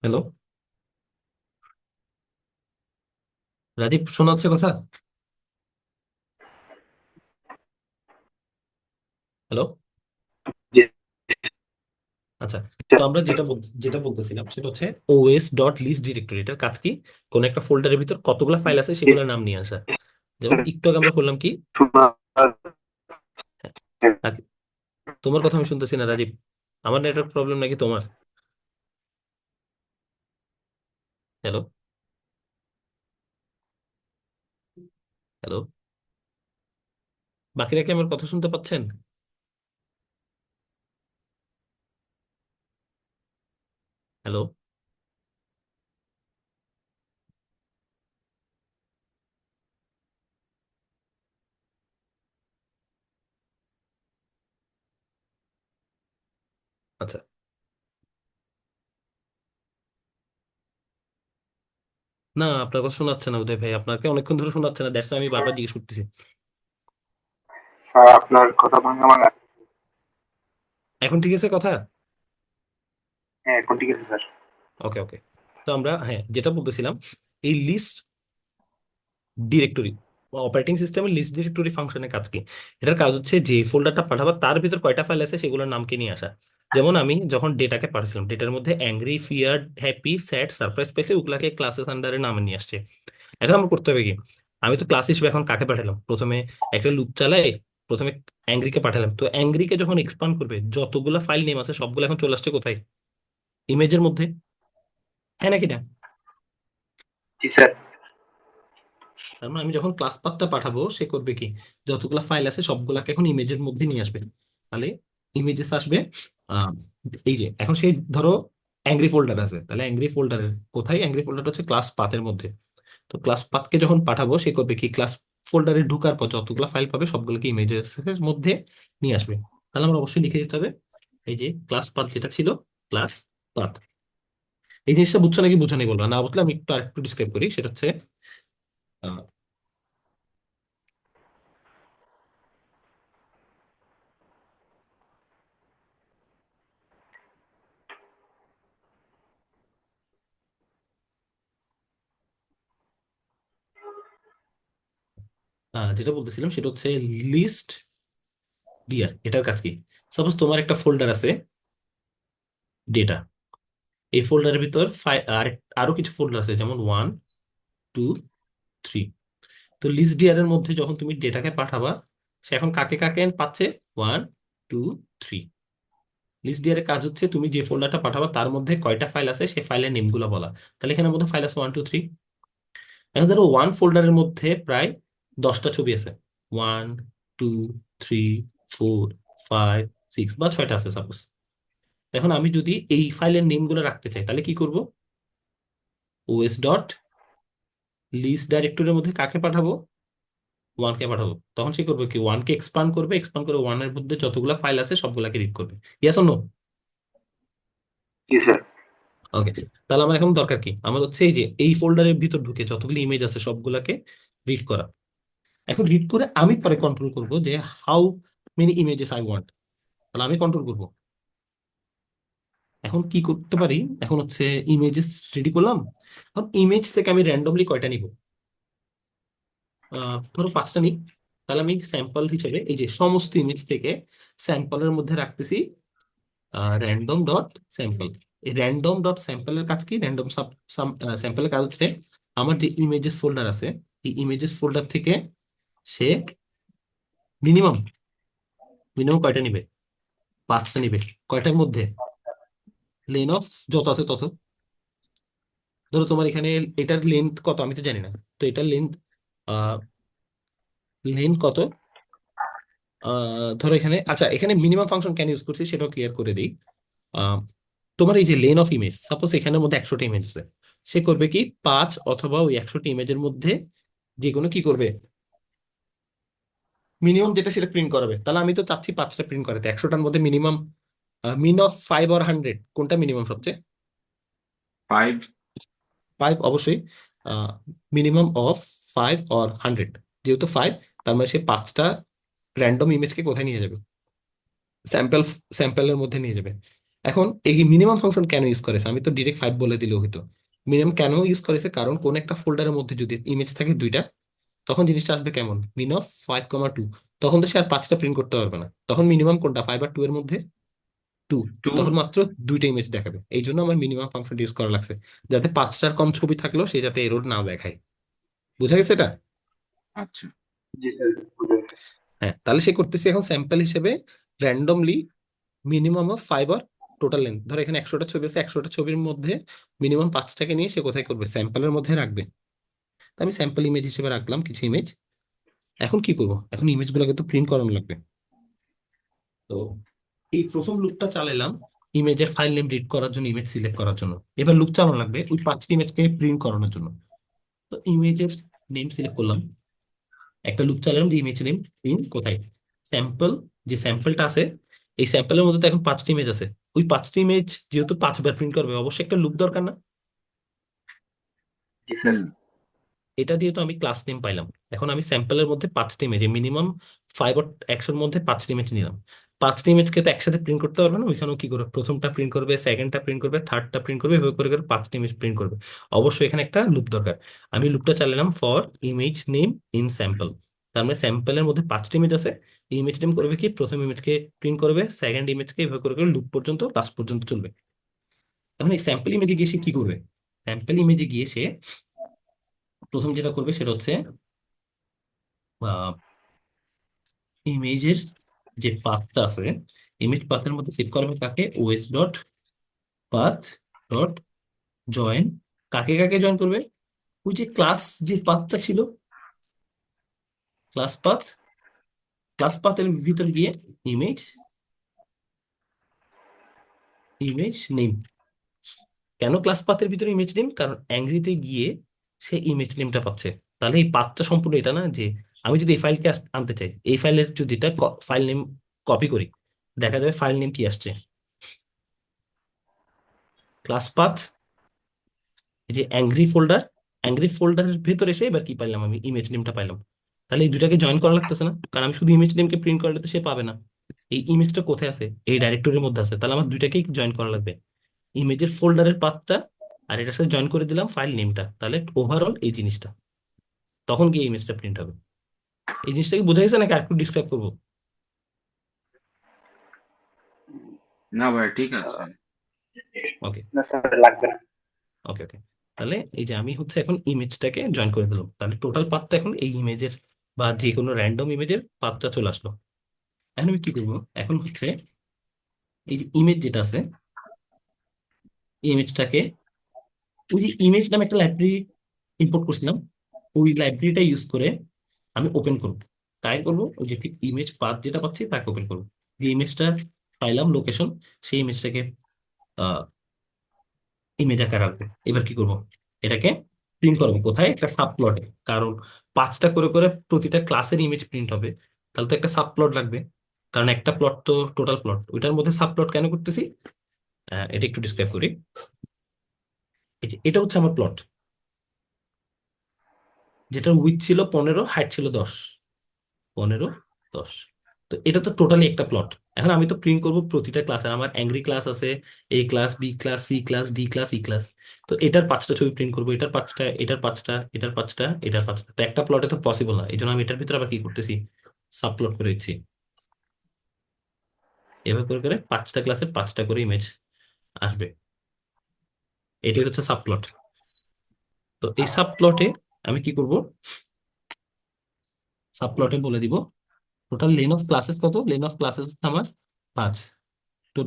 Speaker 1: হ্যালো, রাজীব, শোনা যাচ্ছে কথা? হ্যালো।
Speaker 2: জি
Speaker 1: আচ্ছা, তো
Speaker 2: স্যার।
Speaker 1: আমরা যেটা বলতেছিলাম সেটা হচ্ছে ওএস ডট লিস্ট ডিরেক্টরি। এটার কাজ কি? কোন একটা ফোল্ডারের ভিতর কতগুলো ফাইল আছে সেগুলোর নাম নিয়ে আসা। যেমন একটু আগে আমরা করলাম কি,
Speaker 2: শোনা
Speaker 1: আগে- তোমার কথা আমি শুনতেছি না রাজীব। আমার নেটওয়ার্ক প্রবলেম নাকি তোমার? হ্যালো, হ্যালো, বাকিরা কি আমার কথা শুনতে পাচ্ছেন? হ্যালো। আচ্ছা, না আপনার কথা শোনাচ্ছে না উদয় ভাই, আপনাকে অনেকক্ষণ ধরে শোনাচ্ছে না, দ্যাটস আমি বারবার জিজ্ঞেস করতেছি।
Speaker 2: স্যার, আপনার কথা ভাঙা ভাঙা।
Speaker 1: এখন ঠিক আছে কথা?
Speaker 2: হ্যাঁ, এখন ঠিক আছে স্যার।
Speaker 1: ওকে, ওকে। তো আমরা, হ্যাঁ, যেটা বলতেছিলাম, এই লিস্ট ডিরেক্টরি, অপারেটিং সিস্টেমের লিস্ট ডিরেক্টরি ফাংশনের কাজ কি? এটার কাজ হচ্ছে যে ফোল্ডারটা পাঠাবো তার ভিতর কয়টা ফাইল আছে সেগুলোর নামকে নিয়ে আসা। যেমন আমি যখন ডেটাকে পাঠাচ্ছিলাম, ডেটার মধ্যে angry, fear, happy, sad, surprise পেয়েছে, ওগুলাকে ক্লাসেস আন্ডারে নামে নিয়ে আসছে। এখন আমার করতে হবে কি, আমি তো ক্লাস হিসেবে এখন কাকে পাঠালাম, প্রথমে একটা লুপ চালাই, প্রথমে অ্যাংরিকে পাঠালাম। তো অ্যাংরিকে যখন এক্সপান্ড করবে, যতগুলো ফাইল নেম আছে সবগুলো এখন চলে আসছে কোথায়? ইমেজের মধ্যে। হ্যাঁ নাকি না?
Speaker 2: জি স্যার।
Speaker 1: তার মানে আমি যখন ক্লাস পাথটা পাঠাবো, সে করবে কি, যতগুলা ফাইল আছে সবগুলাকে এখন ইমেজের মধ্যে নিয়ে আসবে। তাহলে ইমেজেস আসবে। আহ, এই যে এখন সেই ধরো অ্যাংরি ফোল্ডার আছে, তাহলে অ্যাংরি ফোল্ডারের কোথায়, অ্যাংরি ফোল্ডার হচ্ছে ক্লাস পাথের মধ্যে। তো ক্লাস পাথকে যখন পাঠাবো, সে করবে কি, ক্লাস ফোল্ডারে ঢুকার পর যতগুলো ফাইল পাবে সবগুলোকে ইমেজেস মধ্যে নিয়ে আসবে। তাহলে আমরা অবশ্যই লিখে দিতে হবে, এই যে ক্লাস পাথ যেটা ছিল, ক্লাস পাথ। এই জিনিসটা বুঝছো নাকি বুঝো নি বলবো, না বুঝলে আমি একটু আরেকটু ডিসক্রাইব করি। সেটা হচ্ছে যেটা বলতেছিলাম সেটা হচ্ছে লিস্ট ডিআর। এটার কাজ কি? সাপোজ তোমার একটা ফোল্ডার আছে ডেটা, এই ফোল্ডারের ভিতর আর আরো কিছু ফোল্ডার আছে, যেমন 1, 2, 3। তো লিস্ট ডিআর এর মধ্যে যখন তুমি ডেটাকে পাঠাবা, সে এখন কাকে কাকে পাচ্ছে? 1, 2, 3। লিস্ট ডিআর এর কাজ হচ্ছে তুমি যে ফোল্ডারটা পাঠাবা তার মধ্যে কয়টা ফাইল আছে সে ফাইলের নেমগুলো বলা। তাহলে এখানের মধ্যে ফাইল আছে 1, 2, 3। এখন ধরো ওয়ান ফোল্ডারের মধ্যে প্রায় 10টা ছবি আছে, 1, 2, 3, 4, 5, 6 বা 6টা আছে সাপোজ। এখন আমি যদি এই ফাইলের নেম গুলো রাখতে চাই, তাহলে কি করব? ওএস ডট লিস্ট ডাইরেক্টরির মধ্যে কাকে পাঠাবো? ওয়ানকে পাঠাবো। তখন সে করবে কি, ওয়ানকে এক্সপান্ড করবে, এক্সপান্ড করে ওয়ানের মধ্যে যতগুলো ফাইল আছে সবগুলাকে রিড করবে। Yes or no?
Speaker 2: জি স্যার।
Speaker 1: ওকে। তাহলে আমার এখন দরকার কি, আমার হচ্ছে এই যে এই ফোল্ডারের ভিতর ঢুকে যতগুলো ইমেজ আছে সবগুলাকে রিড করা। এখন রিড করে আমি পরে কন্ট্রোল করব যে how many images I want. তাহলে আমি কন্ট্রোল করব। এখন কি করতে পারি, এখন হচ্ছে ইমেজেস রেডি করলাম। এখন ইমেজ থেকে আমি র্যান্ডমলি কয়টা নিব? ধরো 5টা নিই। তাহলে আমি স্যাম্পল হিসেবে এই যে সমস্ত ইমেজ থেকে স্যাম্পলের মধ্যে রাখতেছি র্যান্ডম ডট স্যাম্পল। এই র্যান্ডম ডট স্যাম্পলের কাজ কি, র্যান্ডম স্যাম্পলের কাজ হচ্ছে আমার যে ইমেজেস ফোল্ডার আছে, এই ইমেজেস ফোল্ডার থেকে সে মিনিমাম মিনিমাম কয়টা নিবে? 5টা নিবে। কয়টার মধ্যে? লেন অফ যত আছে তত। ধরো তোমার এখানে এটার লেন্থ কত আমি তো জানি না, তো এটার লেন্থ লেন্থ কত? ধরো এখানে, আচ্ছা, এখানে মিনিমাম ফাংশন কেন ইউজ করছি সেটাও ক্লিয়ার করে দিই। আহ, তোমার এই যে লেন অফ ইমেজ, সাপোজ এখানের মধ্যে 100টা ইমেজ আছে, সে করবে কি, 5 অথবা ওই 100টি ইমেজের মধ্যে যে কোনো কি করবে, মিনিমাম যেটা সেটা প্রিন্ট করাবে। তাহলে আমি তো চাচ্ছি 5টা প্রিন্ট করাতে, 100টার মধ্যে মিনিমাম, মিন অফ 5 or 100 কোনটা মিনিমাম সবচেয়ে?
Speaker 3: 5।
Speaker 1: 5 অবশ্যই। মিনিমাম অফ 5 or 100, যেহেতু 5, তার মানে সে 5টা র্যান্ডম ইমেজকে কোথায় নিয়ে যাবে? স্যাম্পল, স্যাম্পলের মধ্যে নিয়ে যাবে। এখন এই মিনিমাম ফাংশন কেন ইউজ করেছে, আমি তো ডিরেক্ট 5 বলে দিলেও হতো। মিনিমাম কেন ইউজ করেছে, কারণ কোন একটা ফোল্ডারের মধ্যে যদি ইমেজ থাকে দুইটা, তখন জিনিসটা আসবে কেমন, min of 5, 2। তখন তো সে আর 5টা প্রিন্ট করতে পারবে না, তখন মিনিমাম কোনটা, 5 আর 2 এর মধ্যে 2। তখন
Speaker 3: 2।
Speaker 1: মাত্র দুইটা ইমেজ দেখাবে, এই জন্য আমার মিনিমাম ফাংশন ইউজ করা লাগছে, যাতে 5টার কম ছবি থাকলেও সে যাতে এরর না দেখায়। বুঝা গেছে এটা?
Speaker 3: আচ্ছা।
Speaker 2: জি স্যার, বুঝে গেছে।
Speaker 1: হ্যাঁ, তাহলে সে করতেছি এখন স্যাম্পল হিসেবে র্যান্ডমলি মিনিমাম অফ 5 আর টোটাল লেন্থ, ধর এখানে 100টা ছবি আছে, 100টা ছবির মধ্যে মিনিমাম 5টাকে নিয়ে সে কোথায় করবে, স্যাম্পলের মধ্যে রাখবে। তো আমি স্যাম্পল ইমেজ হিসেবে রাখলাম কিছু ইমেজ। এখন কি করব, এখন ইমেজ গুলোকে তো প্রিন্ট করানো লাগবে। তো এই প্রথম লুপটা চালালাম ইমেজের ফাইল নেম রিড করার জন্য, ইমেজ সিলেক্ট করার জন্য। এবার লুপ চালানো লাগবে ওই 5টি ইমেজকে প্রিন্ট করানোর জন্য। তো ইমেজের নেম সিলেক্ট করলাম, একটা লুপ চালালাম যে ইমেজ নেম প্রিন্ট কোথায়, স্যাম্পল, যে স্যাম্পলটা আছে এই স্যাম্পলের মধ্যে তো এখন 5টি ইমেজ আছে। ওই 5টি ইমেজ যেহেতু 5বার প্রিন্ট করবে, অবশ্যই একটা লুপ দরকার না?
Speaker 2: জি স্যার।
Speaker 3: হুম।
Speaker 1: এটা দিয়ে তো আমি ক্লাস নেম পাইলাম। এখন আমি স্যাম্পলের মধ্যে 5টি ইমেজ, মিনিমাম 5 আর 100-র মধ্যে 5টি ইমেজ নিলাম। 5টি ইমেজকে তো একসাথে প্রিন্ট করতে পারবে না, ওইখানেও কি করবে, প্রথমটা প্রিন্ট করবে, সেকেন্ডটা প্রিন্ট করবে, থার্ডটা প্রিন্ট করবে, এভাবে করে করে 5টি ইমেজ প্রিন্ট করবে। অবশ্যই এখানে একটা লুপ দরকার। আমি লুপটা চালালাম for image name in sample. তার মানে স্যাম্পলের মধ্যে 5টি ইমেজ আছে, ইমেজ নেম করবে কি, প্রথম ইমেজকে প্রিন্ট করবে, সেকেন্ড ইমেজকে, এভাবে করে করে লুপ পর্যন্ত, লাস্ট পর্যন্ত চলবে। এখন এই স্যাম্পল ইমেজে গিয়ে সে কি করবে, স্যাম্পল ইমেজে গিয়ে সে প্রথম যেটা করবে সেটা হচ্ছে ইমেজের যে পাথটা আছে, ইমেজ পাথের মধ্যে সেভ করবে কাকে, OS dot path dot join. কাকে কাকে জয়েন করবে, ওই যে ক্লাস, যে পাথটা ছিল ক্লাস পাথ, ক্লাস পাথের ভিতর গিয়ে ইমেজ, ইমেজ নেম। কেন ক্লাস পাথের ভিতরে ইমেজ নেম, কারণ অ্যাংরিতে গিয়ে সে ইমেজ নেমটা পাচ্ছে। তাহলে এই পাথটা সম্পূর্ণ এটা না যে আমি যদি এই ফাইলকে আনতে চাই, এই ফাইলের যদি এটা ফাইল নেম কপি করি, দেখা যাবে ফাইল নেম কি আসছে, ক্লাস পাথ, এই যে অ্যাংরি ফোল্ডার, অ্যাংরি ফোল্ডারের ভেতরে এসে এবার কি পাইলাম, আমি ইমেজ নেমটা পাইলাম। তাহলে এই দুটাকে জয়েন করা লাগতেছে না, কারণ আমি শুধু ইমেজ নেমকে প্রিন্ট করলে তো সে পাবে না। এই ইমেজটা কোথায় আছে, এই ডাইরেক্টরির মধ্যে আছে, তাহলে আমার দুইটাকেই জয়েন করা লাগবে, ইমেজের ফোল্ডারের পাথটা আর এটার সাথে জয়েন করে দিলাম ফাইল নেমটা, তাহলে ওভারঅল এই জিনিসটা, তখন গিয়ে ইমেজটা প্রিন্ট হবে। এই জিনিসটাকে বোঝা গেছে নাকি আরেকটু ডিসক্রাইব করবো?
Speaker 3: না ভাই, ঠিক আছে।
Speaker 2: আহ,
Speaker 1: ওকে,
Speaker 2: না স্যার, লাগবে না।
Speaker 1: ওকে, ওকে। তাহলে এই যে আমি হচ্ছে এখন ইমেজটাকে জয়েন করে দিলাম, তাহলে টোটাল পাথটা এখন এই ইমেজের বা যে কোনো র্যান্ডম ইমেজের পাথটা চলে আসলো। এখন আমি কি করবো, এখন হচ্ছে এই যে ইমেজ যেটা আছে, ইমেজটাকে, ওই যে ইমেজ নামে একটা লাইব্রেরি ইম্পোর্ট করছিলাম, ওই লাইব্রেরিটা ইউজ করে আমি ওপেন করব। তাই করব, ওই যে ইমেজ পাথ যেটা পাচ্ছি তাকে ওপেন করব। যে ইমেজটা পাইলাম লোকেশন, সেই ইমেজটাকে ইমেজ আকার রাখবো। এবার কি করব, এটাকে প্রিন্ট করবো কোথায়, একটা সাবপ্লটে। কারণ 5টা করে করে প্রতিটা ক্লাসের ইমেজ প্রিন্ট হবে, তাহলে তো একটা সাবপ্লট লাগবে। কারণ একটা প্লট তো টোটাল প্লট, ওইটার মধ্যে সাবপ্লট কেন করতেছি, এটা একটু ডিসক্রাইব করি। এই যে এটা হচ্ছে আমার প্লট, যেটা উইথ ছিল 15, হাইট ছিল 10, 15, 10। তো এটা তো টোটালি একটা প্লট। এখন আমি তো প্রিন্ট করব প্রতিটা ক্লাসের, আমার অ্যাংরি ক্লাস আছে, A class, B class, C class, D class, E class. তো এটার 5টা ছবি প্রিন্ট করবো, এটার 5টা, এটার 5টা, এটার 5টা, এটার 5টা। তো একটা প্লটে তো পসিবল না, এই জন্য আমি এটার ভিতরে আবার কি করতেছি, সাব প্লট করে দিচ্ছি। এভাবে করে করে 5টা ক্লাসের 5টা করে ইমেজ আসবে, এটাই হচ্ছে সাব প্লট। তো এই সাব প্লটে আমি কি করব, সাব প্লটে বলে দিব টোটাল লেন অফ ক্লাসেস কত, লেন অফ ক্লাসেস আমার 5। তো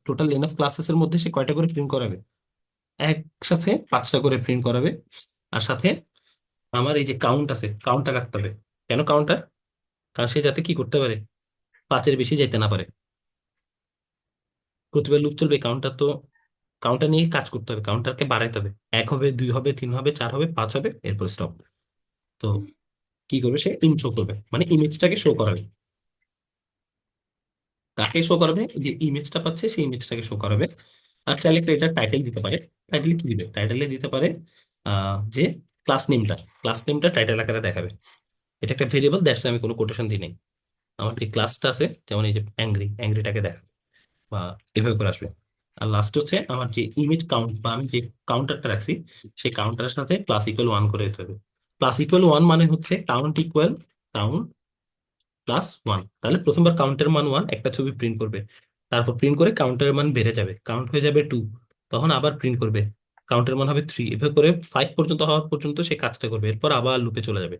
Speaker 1: টোটাল লেন অফ ক্লাসেস এর মধ্যে সে কয়টা করে প্রিন্ট করাবে, একসাথে 5টা করে প্রিন্ট করাবে। আর সাথে আমার এই যে কাউন্ট আছে, কাউন্টটা রাখতে হবে। কেন কাউন্টার, কারণ সে যাতে কি করতে পারে, 5-এর বেশি যাইতে না পারে। প্রতিবার লুপ চলবে, কাউন্টার তো, কাউন্টার নিয়ে কাজ করতে হবে, কাউন্টারকে বাড়াইতে হবে। 1 হবে, 2 হবে, 3 হবে, 4 হবে, 5 হবে, এরপর স্টপ। তো কি করবে, সে ইন শো করবে, মানে ইমেজটাকে শো করাবে। কাকে শো করাবে, যে ইমেজটা পাচ্ছে সেই ইমেজটাকে শো করাবে। আর চাইলে একটা এটা টাইটেল দিতে পারে। টাইটেল কি দিবে, টাইটেলে দিতে পারে যে ক্লাস নেমটা, ক্লাস নেমটা টাইটেল আকারে দেখাবে। এটা একটা ভেরিয়েবল, দ্যাটস আমি কোনো কোটেশন দিই নাই। আমার যে ক্লাসটা আছে, যেমন এই যে অ্যাংরি, অ্যাংরিটাকে দেখা বা এভাবে করে আসবে। আর লাস্ট হচ্ছে আমার যে ইমেজ কাউন্ট বা আমি যে কাউন্টারটা রাখছি সেই কাউন্টারের সাথে প্লাস ইকুয়াল ওয়ান করে দিতে হবে। প্লাস ইকুয়াল ওয়ান মানে হচ্ছে count equal count plus one. তাহলে প্রথমবার কাউন্টের মান ওয়ান, একটা ছবি প্রিন্ট করবে, তারপর প্রিন্ট করে কাউন্টের মান বেড়ে যাবে, কাউন্ট হয়ে যাবে টু, তখন আবার প্রিন্ট করবে, কাউন্টের মান হবে থ্রি, এভাবে করে ফাইভ পর্যন্ত হওয়ার পর্যন্ত সে কাজটা করবে, এরপর আবার লুপে চলে যাবে।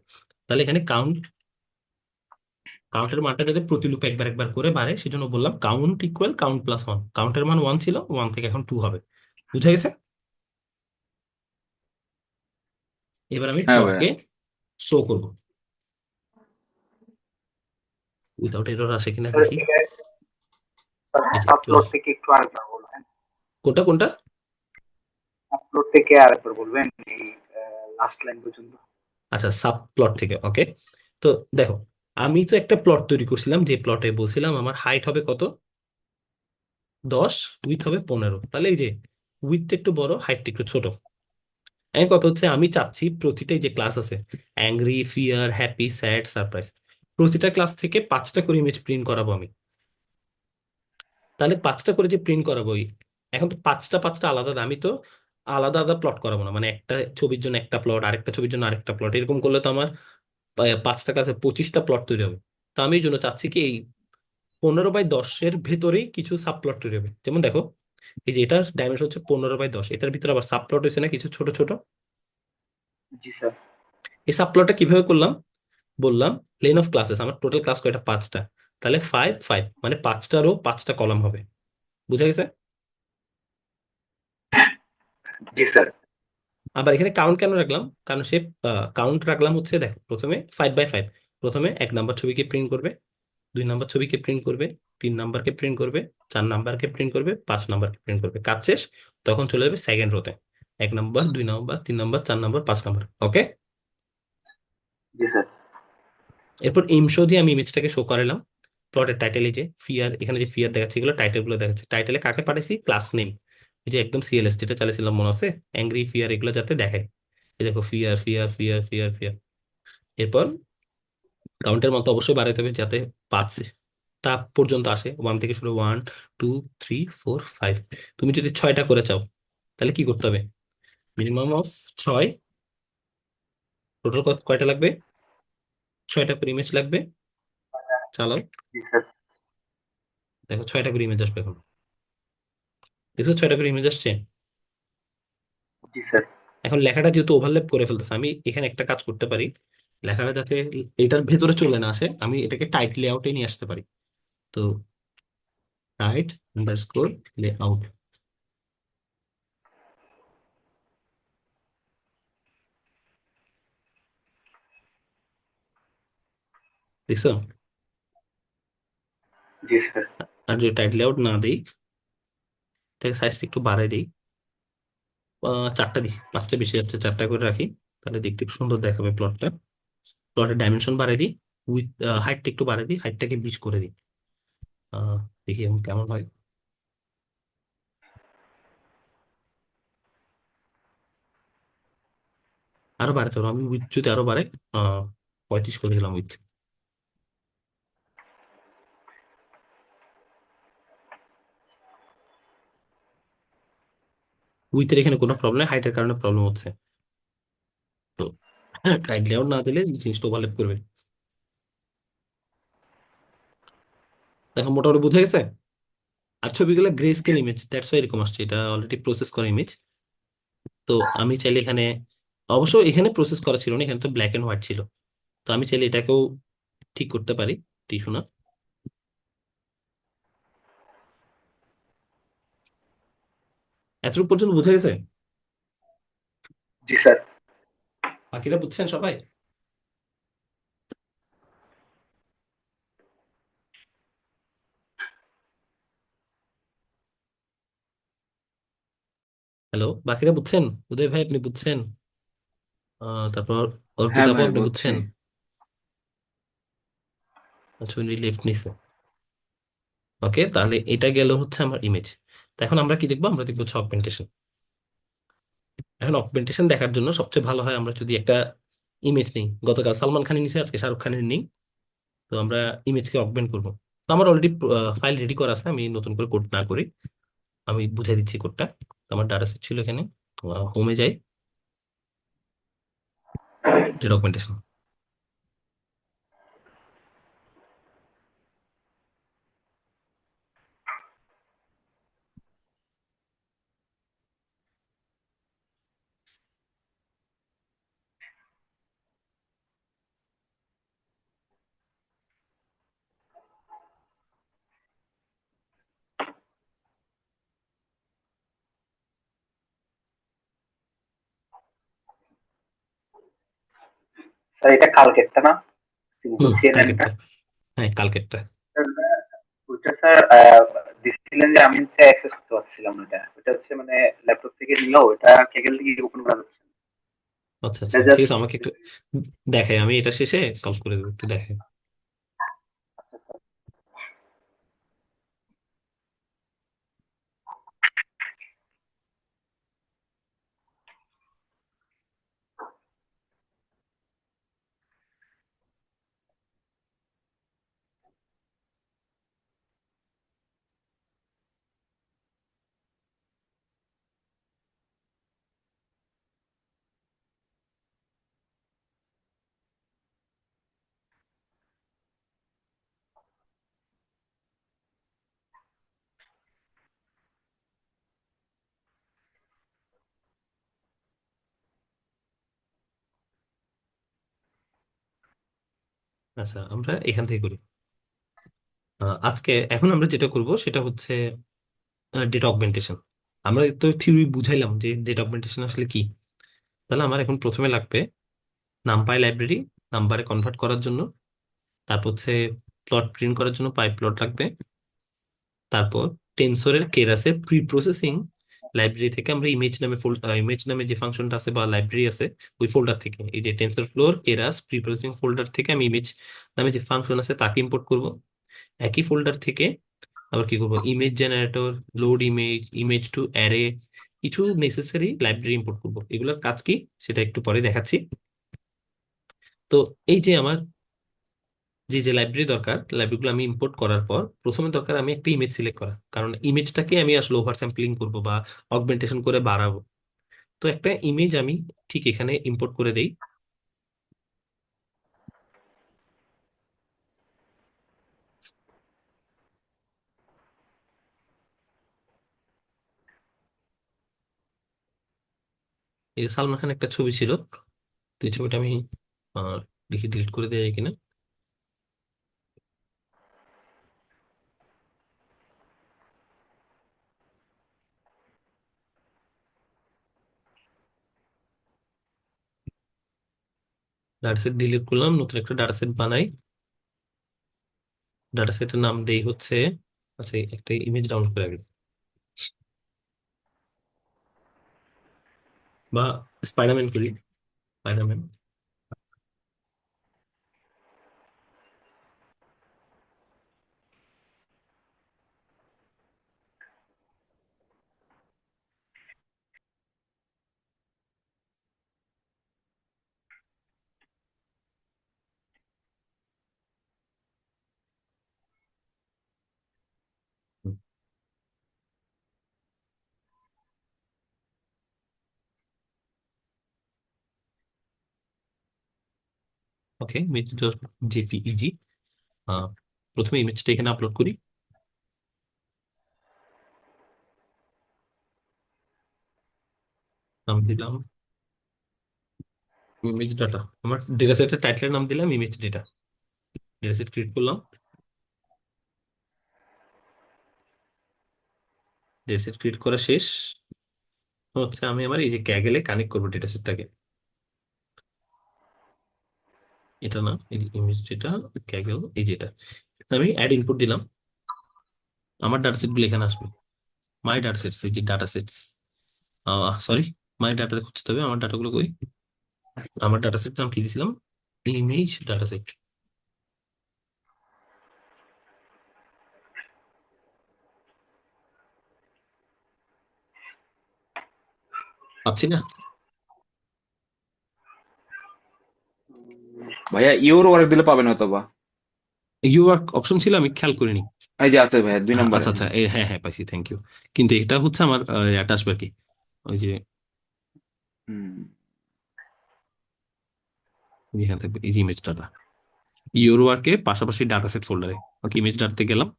Speaker 1: তাহলে এখানে কাউন্টের মানটা যাতে প্রতি লুপে একবার একবার করে বাড়ে সেজন্য বললাম count equal count plus one. কাউন্টের মান ওয়ান ছিল, ওয়ান থেকে এখন টু হবে। বুঝা গেছে? এবার আমি
Speaker 3: হ্যাঁ ভাইয়া।
Speaker 1: প্লটকে শো করব। উইদাউট এরর আসে কিনা
Speaker 2: স্যার
Speaker 1: দেখি। এই যে একটু
Speaker 2: আপলোড
Speaker 1: আসে।
Speaker 2: থেকে একটু আরেকবার বলবেন।
Speaker 1: কোনটা কোনটা?
Speaker 2: আপলোড থেকে আরেকবার বলবেন এই লাস্ট লাইন পর্যন্ত।
Speaker 1: আচ্ছা, সাব প্লট থেকে, ওকে। তো দেখো, আমি তো একটা প্লট তৈরি করছিলাম, যে প্লটে বলছিলাম আমার হাইট হবে কত, 10, উইথ হবে 15। তাহলে এই যে উইথটা একটু বড়, হাইটটা একটু ছোট। এখন কথা হচ্ছে আমি চাচ্ছি প্রতিটাই যে ক্লাস আছে, angry, fear, happy, sad, surprise, প্রতিটা ক্লাস থেকে পাঁচটা করে ইমেজ প্রিন্ট করাবো আমি। তাহলে পাঁচটা করে যে প্রিন্ট করাবো এখন তো পাঁচটা পাঁচটা আলাদা, আমি তো আলাদা আলাদা প্লট করাবো না, মানে একটা ছবির জন্য একটা প্লট, আরেকটা ছবির জন্য আরেকটা প্লট, এরকম করলে তো আমার পাঁচটা ক্লাসে 25টা প্লট তৈরি হবে। তো আমি এই জন্য চাচ্ছি কি এই 15/10-এর ভেতরেই কিছু সাব প্লট তৈরি হবে। যেমন দেখো, এই যে এটার ডাইমেনশন হচ্ছে 15/10, এটার ভিতরে আবার সাব প্লট হয়েছে না কিছু ছোট ছোট।
Speaker 2: জি স্যার।
Speaker 1: এই সাব প্লটটা কিভাবে করলাম বললাম, প্লেন অফ ক্লাসেস, আমার টোটাল ক্লাস কয়টা, পাঁচটা, তাহলে ফাইভ ফাইভ মানে পাঁচটা রো পাঁচটা কলাম হবে। বুঝা গেছে?
Speaker 2: জি স্যার।
Speaker 1: আবার এখানে কাউন্ট কেন রাখলাম, কারণ সে কাউন্ট রাখলাম হচ্ছে দেখো, প্রথমে 5/5, প্রথমে 1 নাম্বার ছবিকে প্রিন্ট করবে, 2 নাম্বার ছবিকে প্রিন্ট করবে, 3 নাম্বারকে প্রিন্ট করবে, 4 নাম্বারকে প্রিন্ট করবে, 5 নাম্বারকে প্রিন্ট করবে, কাজ শেষ। তখন চলে যাবে সেকেন্ড রোতে, 1 number, 2 number, 3 number, 4 number, 5 number, okay.
Speaker 2: জি স্যার।
Speaker 1: এরপর এম শো দিয়ে আমি ইমেজটাকে শো করালাম। প্লটের টাইটেলে যে ফিয়ার, এখানে যে ফিয়ার দেখাচ্ছে এগুলো টাইটেল গুলো দেখাচ্ছে, টাইটেলে কাকে পাঠাইছি, ক্লাস নেম, এই যে একদম সিএলএস যেটা চালিয়েছিলাম মনে আছে, অ্যাংরি, ফিয়ার, এগুলো যাতে দেখায়। এই দেখো fear fear fear fear fear. এরপর কাউন্টের মতো অবশ্যই বাড়াইতে হবে যাতে পাঁচটা পর্যন্ত আসে, ওয়ান থেকে শুরু, 1, 2, 3, 4, 5। তুমি যদি 6টা করে চাও তাহলে কি করতে হবে, মিনিমাম অফ 6, টোটাল কয়টা লাগবে, 6টা করে ইমেজ লাগবে। চালাও,
Speaker 2: জি স্যার।
Speaker 1: দেখো 6টা করে ইমেজ আসবে এখন। দেখছো 6টা করে ইমেজ আসছে।
Speaker 2: জি স্যার।
Speaker 1: এখন লেখাটা যেহেতু ওভারল্যাপ করে ফেলতেছে, আমি এখানে একটা কাজ করতে পারি, লেখাটা যাতে এটার ভেতরে চলে না আসে, আমি এটাকে টাইট লেআউটে নিয়ে আসতে পারি। তো টাইট আন্ডারস্কোর লেআউট, দেখছো?
Speaker 2: জি স্যার।
Speaker 1: আর যদি টাইট লেআউট না দিই, এটাকে সাইজটা একটু বাড়াই দিই, চারটা দিই, পাঁচটা বেশি যাচ্ছে, চারটা করে রাখি, তাহলে দেখতে একটু সুন্দর দেখাবে প্লটটা। প্লটের ডাইমেনশন বাড়াই দিই, উইথ হাইটটা একটু বাড়াই দিই, হাইটটাকে 20 করে দিই। আহ, দেখি এখন কেমন হয়। আরো বাড়াতে পারবো আমি, উইথ যদি আরো বাড়ে, 35 করে দিলাম উইথ। উইথের এখানে কোনো প্রবলেম, হাইটের কারণে প্রবলেম হচ্ছে। তো টাইট লেআউট না দিলে জিনিসটা ওভারল্যাপ করবে। দেখো মোটামুটি বুঝে গেছে। আর ছবিগুলো grey scale image, that's why এরকম আসছে, এটা অলরেডি প্রসেস করা ইমেজ। তো আমি চাইলে এখানে, অবশ্য এখানে প্রসেস করা ছিল না, এখানে তো ব্ল্যাক এন্ড হোয়াইট ছিল, তো আমি চাইলে এটাকেও ঠিক করতে পারি। টিস্যু না, এতটুকু পর্যন্ত বুঝে গেছে?
Speaker 2: জি স্যার।
Speaker 1: বাকিরা বুঝছেন সবাই? হ্যালো, বাকিরা বুঝছেন? উদয় ভাই আপনি বুঝছেন? তারপর
Speaker 3: হ্যাঁ
Speaker 1: অর্পিতা আপু
Speaker 3: ভাই
Speaker 1: আপনি
Speaker 3: বুঝছি।
Speaker 1: বুঝছেন? আচ্ছা, উনি লেফট নিছে। ওকে, তাহলে এটা গেল হচ্ছে আমার ইমেজ। তো এখন আমরা কি দেখবো, আমরা দেখবো হচ্ছে অগমেন্টেশন। এখন অগমেন্টেশন দেখার জন্য সবচেয়ে ভালো হয় আমরা যদি একটা ইমেজ নিই, গতকাল সালমান খানের নিচে আজকে শাহরুখ খানের নিই। তো আমরা ইমেজকে অগমেন্ট করবো। তো আমার অলরেডি ফাইল রেডি করা আছে, আমি নতুন করে কোড না করি। আমি বুঝাই দিচ্ছি কোডটা। আমার ডাটা সেট ছিল এখানে, হোমে যাই, ডকুমেন্টেশন।
Speaker 2: স্যার এটা কালকেরটা না, সিম্পল সিএনএনটা?
Speaker 1: কালকেরটা। হ্যাঁ, কালকেরটা।
Speaker 2: ওইটা স্যার দিচ্ছিলেন যে আমি হচ্ছে অ্যাক্সেস করতে পারছিলাম না। ওটা হচ্ছে মানে ল্যাপটপ থেকে নিলেও এটা কেগেল থেকে ওপেন করা যাচ্ছে না।
Speaker 1: আচ্ছা
Speaker 2: এটা
Speaker 1: আচ্ছা, ঠিক
Speaker 2: জাস্ট
Speaker 1: আছে, আমাকে একটু দেখাই, আমি এটা শেষে সলভ করে দেবো, একটু দেখাই। আচ্ছা, আমরা এখান থেকে করি। আজকে এখন আমরা যেটা করব সেটা হচ্ছে ডেটা অগমেন্টেশন। আমরা তো থিওরি বুঝাইলাম যে ডেটা অগমেন্টেশন আসলে কি। তাহলে আমার এখন প্রথমে লাগবে নামপাই লাইব্রেরি নাম্বারে কনভার্ট করার জন্য। তারপর হচ্ছে প্লট প্রিন্ট করার জন্য পাই প্লট লাগবে। তারপর টেনসরের কেরাসে প্রি প্রসেসিং লাইব্রেরি থেকে আমরা ইমেজ নামে যে ফাংশনটা আছে বা লাইব্রেরি আছে, ওই ফোল্ডার থেকে, এই যে tensorflow Keras preprocessing folder থেকে আমি ইমেজ নামে যে ফাংশন আছে তাকে ইম্পোর্ট করব। একই ফোল্ডার থেকে আবার কি করবো, image generator, load image, image to array, কিছু নেসেসারি লাইব্রেরি ইম্পোর্ট করবো। এগুলোর কাজ কি সেটা একটু পরে দেখাচ্ছি। তো এই যে আমার যে যে লাইব্রেরি দরকার, লাইব্রেরিগুলো আমি ইম্পোর্ট করার পর প্রথমে দরকার আমি একটা ইমেজ সিলেক্ট করা, কারণ ইমেজটাকে আমি আসলে ওভার স্যাম্পলিং করবো বা অগমেন্টেশন করে বাড়াবো। তো একটা ইমেজ আমি ঠিক এখানে ইম্পোর্ট করে দেই। এই যে সালমান খান একটা ছবি ছিল, তো এই ছবিটা আমি আহ, দেখি ডিলিট করে দেয় কিনা। ডাটা সেট ডিলিট করলাম, নতুন একটা ডাটা সেট বানাই। ডাটা সেটের নাম দেই হচ্ছে, আচ্ছা একটা ইমেজ ডাউনলোড করে আগে, বা স্পাইডারম্যান করি, স্পাইডারম্যান। ওকে, ইমেজ ডট জেপিইজি। প্রথমে ইমেজটা এখানে আপলোড করি। নাম দিলাম ইমেজ ডাটা, আমার ডেটা সেটের টাইটেলের নাম দিলাম image data. Data set create করলাম। ডেটা সেট ক্রিয়েট করা শেষ। হচ্ছে আমি আমার এই যে ক্যাগেলে কানেক্ট করবো ডেটা সেটটাকে। এটা না, এই ইমেজ ডেটা ক্যাগেল, এই যেটা আমি অ্যাড ইনপুট দিলাম। আমার ডাটা সেট গুলো এখানে আসবে। মাই ডাটা সেটস, এই যে ডাটা সেটস, সরি, মাই ডাটা খুঁজতে হবে। আমার ডাটাগুলো কই, আমার ডাটা সেট নাম কি দিয়েছিলাম, ইমেজ ডাটা সেট। পাচ্ছি না।
Speaker 3: ভাইয়া ইউর ওয়ার্ক দিলে পাবেন হয়তো বা।
Speaker 1: ইউআর অপশন ছিল, আমি খেয়াল করিনি।
Speaker 3: এই যে আছে ভাইয়া, 2 নম্বরে,
Speaker 1: আচ্ছা আচ্ছা,
Speaker 3: হ্যাঁ।
Speaker 1: হ্যাঁ হ্যাঁ পাইছি, থ্যাংক ইউ। কিন্তু এটা হচ্ছে আমার এটা আসবে আর কি, ওই যে
Speaker 3: হুম।
Speaker 1: যেখানে থাকবে এই যে ইমেজ ডাটা, ইওর ওয়ার্কে পাশাপাশি ডাটা সেট ফোল্ডারে। ওকে, ইমেজ ডাটাতে গেলাম।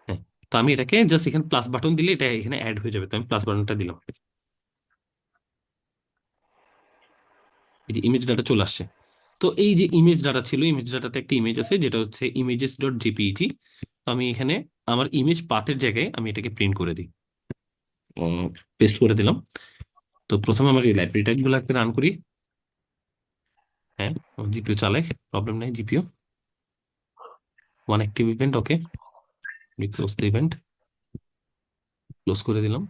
Speaker 1: হ্যাঁ, তো আমি এটাকে জাস্ট এখানে প্লাস বাটন দিলে এটা এখানে অ্যাড হয়ে যাবে, তো আমি প্লাস বাটনটা দিলাম। এই যে ইমেজ ডাটা চলে আসছে। তো এই যে ইমেজ ডাটা ছিল, ইমেজ ডাটাতে একটা ইমেজ আছে যেটা হচ্ছে ইমেজেস ডট জিপিইজি। তো আমি এখানে আমার ইমেজ পাথের জায়গায় আমি এটাকে প্রিন্ট করে দিই, পেস্ট করে দিলাম। তো প্রথমে আমার এই লাইব্রেরিটা গুলাকে রান করি। হ্যাঁ, জিপিইউ চালাই, প্রবলেম নেই। GPU one active event, okay, close the event, close করে দিলাম।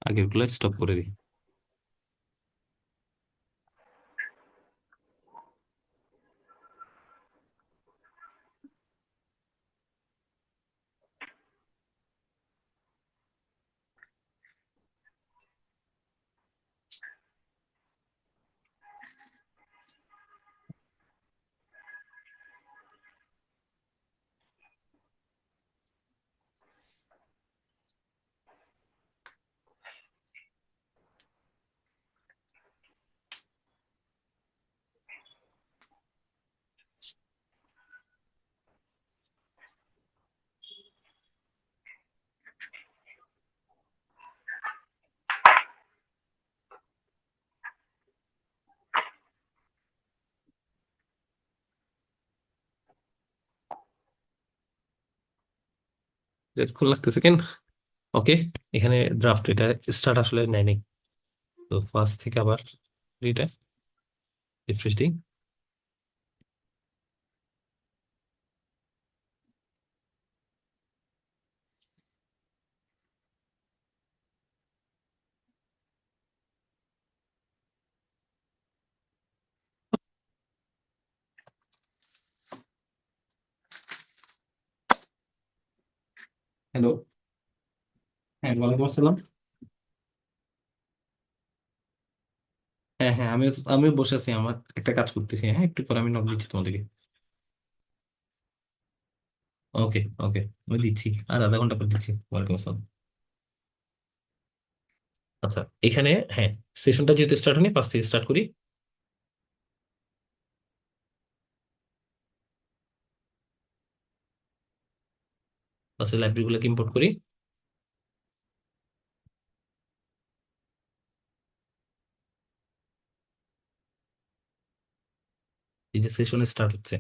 Speaker 1: আগের গুলো স্টপ করে দিই। কোন লাগতেছে কেন? ওকে, এখানে ড্রাফট এটা স্টার্ট আসলে নেয়নি। তো ফার্স্ট থেকে আবার এটা রিফ্রেশ দিই। হ্যালো। হ্যাঁ, ওয়ালাইকুম আসসালাম। হ্যাঁ হ্যাঁ, আমিও বসে আছি, আমার একটা কাজ করতেছি। হ্যাঁ, একটু পরে আমি নক দিচ্ছি তোমাদেরকে। ওকে ওকে, আমি দিচ্ছি, আর আধা ঘন্টা পর দিচ্ছি। ওয়ালাইকুম আসসালাম। আচ্ছা, এখানে হ্যাঁ, সেশনটা যেহেতু স্টার্ট হয়নি, ফার্স্ট থেকে স্টার্ট করি। ফার্স্টে লাইব্রেরিগুলোকে ইম্পোর্ট করি। এই যে সেশন স্টার্ট হচ্ছে।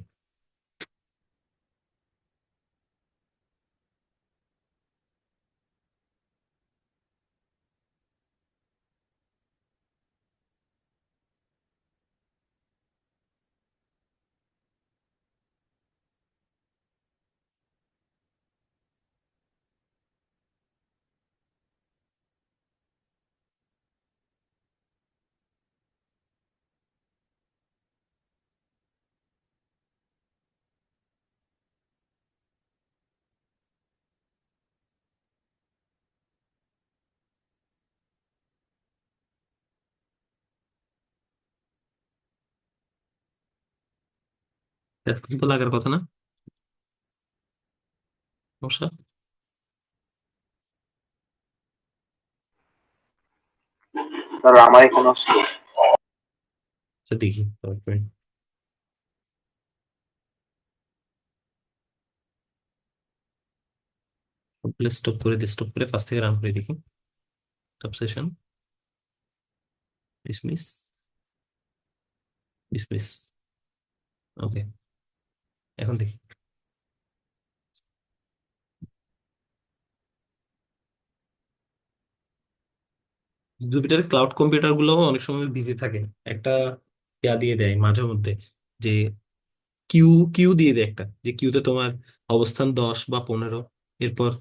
Speaker 1: আজকে তো লাগার কথা না, সমস্যা?
Speaker 2: স্যার আমার এখানে আসছে।
Speaker 1: আচ্ছা দেখি, স্টপ করে দিই, স্টপ করে ফার্স্ট থেকে রান করে দেখি। সব সেশন ডিসমিস, ডিসমিস। ওকে, এখন দেখি। জুপিটারের ক্লাউড কম্পিউটার গুলো অনেক সময় বিজি থাকে। একটা ইয়া দিয়ে দেয় মাঝে মধ্যে, যে কিউ কিউ দিয়ে দেয় একটা, যে কিউতে তোমার অবস্থান 10 বা 15, এরপর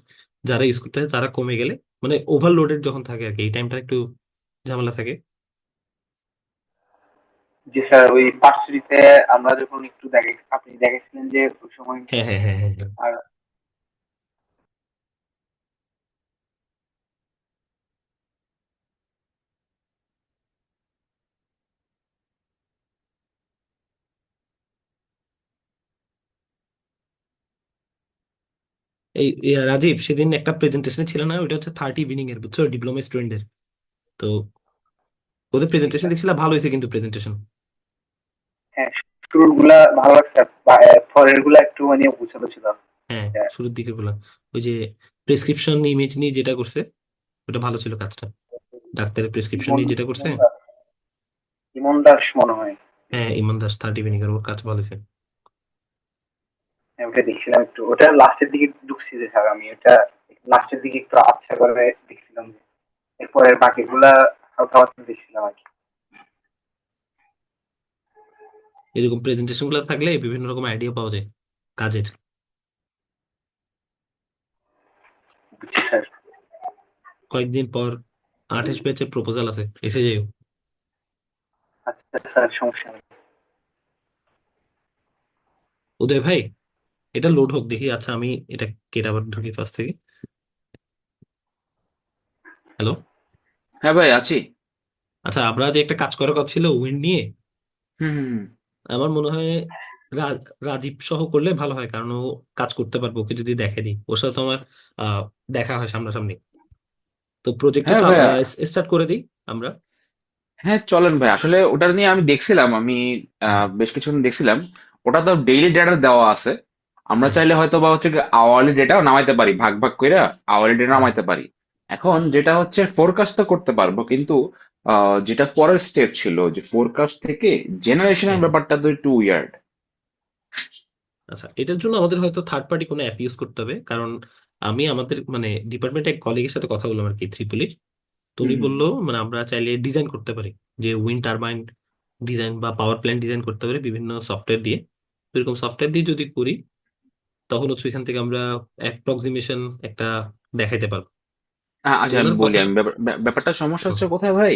Speaker 1: যারা ইউজ করতে হয় তারা কমে গেলে, মানে ওভারলোডেড যখন থাকে আর কি, এই টাইমটা একটু ঝামেলা থাকে।
Speaker 2: জি স্যার, ওই পার্সিটিতে আমরা যখন একটু দেখে, আপনি দেখেছিলেন যে ওই সময়
Speaker 1: হ্যাঁ হ্যাঁ হ্যাঁ হ্যাঁ হ্যাঁ।
Speaker 2: আর
Speaker 1: রাজীব, সেদিন একটা প্রেজেন্টেশন ছিল না, ওইটা হচ্ছে 30 ইভিনিং এর, বুঝছো, ডিপ্লোমা স্টুডেন্টদের। তো ওদের
Speaker 2: জি
Speaker 1: প্রেজেন্টেশন
Speaker 2: স্যার,
Speaker 1: দেখছিলাম, ভালো হয়েছে কিন্তু প্রেজেন্টেশন।
Speaker 2: হ্যাঁ, শুরুর গুলা ভালো লাগছে, পরের গুলা একটু মানে গুছালো ছিল।
Speaker 1: হ্যাঁ,
Speaker 2: এটা
Speaker 1: শুরুর দিকে বললাম, ওই যে প্রেসক্রিপশন ইমেজ নিয়ে যেটা করছে, ওটা ভালো ছিল কাজটা। ডাক্তারের প্রেসক্রিপশন
Speaker 2: ইমন
Speaker 1: নিয়ে যেটা করছে।
Speaker 2: ইমন দাস ইমন দাস মনে হয়।
Speaker 1: হ্যাঁ, ইমান দাস 30 ইভিনিং এর, ওর কাজ ভালো হয়েছে।
Speaker 2: হ্যাঁ, ওটা দেখছিলাম একটু, ওটা লাস্টের দিকে ঢুকছি যে স্যার, আমি ওটা লাস্টের দিকে একটু আচ্ছা করে দেখছিলাম, এরপরের বাকিগুলা হালকা পাতলা দেখছিলাম আর কি।
Speaker 1: এরকম প্রেজেন্টেশন গুলো থাকলে বিভিন্ন রকম আইডিয়া পাওয়া যায় কাজের।
Speaker 2: বুঝছি স্যার।
Speaker 1: কয়েকদিন পর 28 ব্যাচের প্রপোজাল আছে, এসে যাইও।
Speaker 2: আচ্ছা স্যার, সমস্যা নেই।
Speaker 1: উদয় ভাই, এটা লোড হোক দেখি। আচ্ছা, আমি এটা কেটে আবার ঢুকি ফার্স্ট থেকে। হ্যালো।
Speaker 3: হ্যাঁ ভাই আছি।
Speaker 1: আচ্ছা, আমরা যে একটা কাজ করার কথা ছিল উইন্ড নিয়ে,
Speaker 3: হুম হুম হুম।
Speaker 1: আমার মনে হয় রাজীব সহ করলে ভালো হয়, কারণ ও কাজ করতে পারবো। ওকে যদি দেখে দিই, ওর সাথে তো আমার আহ, দেখা হয় সামনাসামনি। তো প্রজেক্টটা
Speaker 3: হ্যাঁ ভাইয়া,
Speaker 1: স্টার্ট করে দিই আমরা।
Speaker 3: হ্যাঁ চলেন ভাই, আসলে ওটা নিয়ে আমি দেখছিলাম, আমি
Speaker 1: হ্যাঁ
Speaker 3: বেশ কিছুদিন দেখছিলাম। ওটা তো ডেইলি ডেটা দেওয়া আছে। আমরা
Speaker 1: হ্যাঁ
Speaker 3: চাইলে হয়তো বা হচ্ছে আওয়ারলি ডেটাও নামাইতে পারি, ভাগ ভাগ করে আওয়ারলি ডেটা
Speaker 1: হ্যাঁ
Speaker 3: নামাইতে পারি। এখন যেটা হচ্ছে ফোরকাস্ট তো করতে পারবো, কিন্তু যেটা পরের স্টেপ ছিল যে ফোরকাস্ট থেকে জেনারেশনের
Speaker 1: হ্যাঁ।
Speaker 3: ব্যাপারটা তো একটু উইয়ার্ড।
Speaker 1: আচ্ছা, এটার জন্য আমাদের হয়তো থার্ড পার্টি কোনো অ্যাপ ইউজ করতে হবে, কারণ আমি আমাদের মানে ডিপার্টমেন্টে এক কলিগের সাথে কথা বললাম আর কি, ত্রিপলির। তো
Speaker 3: হুম
Speaker 1: উনি
Speaker 3: হুম
Speaker 1: বললো মানে আমরা চাইলে ডিজাইন করতে পারি, যে উইন্ড টারবাইন ডিজাইন বা পাওয়ার প্ল্যান্ট ডিজাইন করতে পারি বিভিন্ন সফটওয়্যার দিয়ে। তো এরকম সফটওয়্যার দিয়ে যদি করি, তখন হচ্ছে এখান থেকে আমরা অ্যাপ্রক্সিমেশন একটা দেখাইতে পারবো। তো
Speaker 3: আচ্ছা আমি
Speaker 1: ওনার
Speaker 3: বলি,
Speaker 1: কথাটা।
Speaker 3: আমি ব্যাপারটা সমস্যা
Speaker 1: হুম,
Speaker 3: হচ্ছে কোথায় ভাই।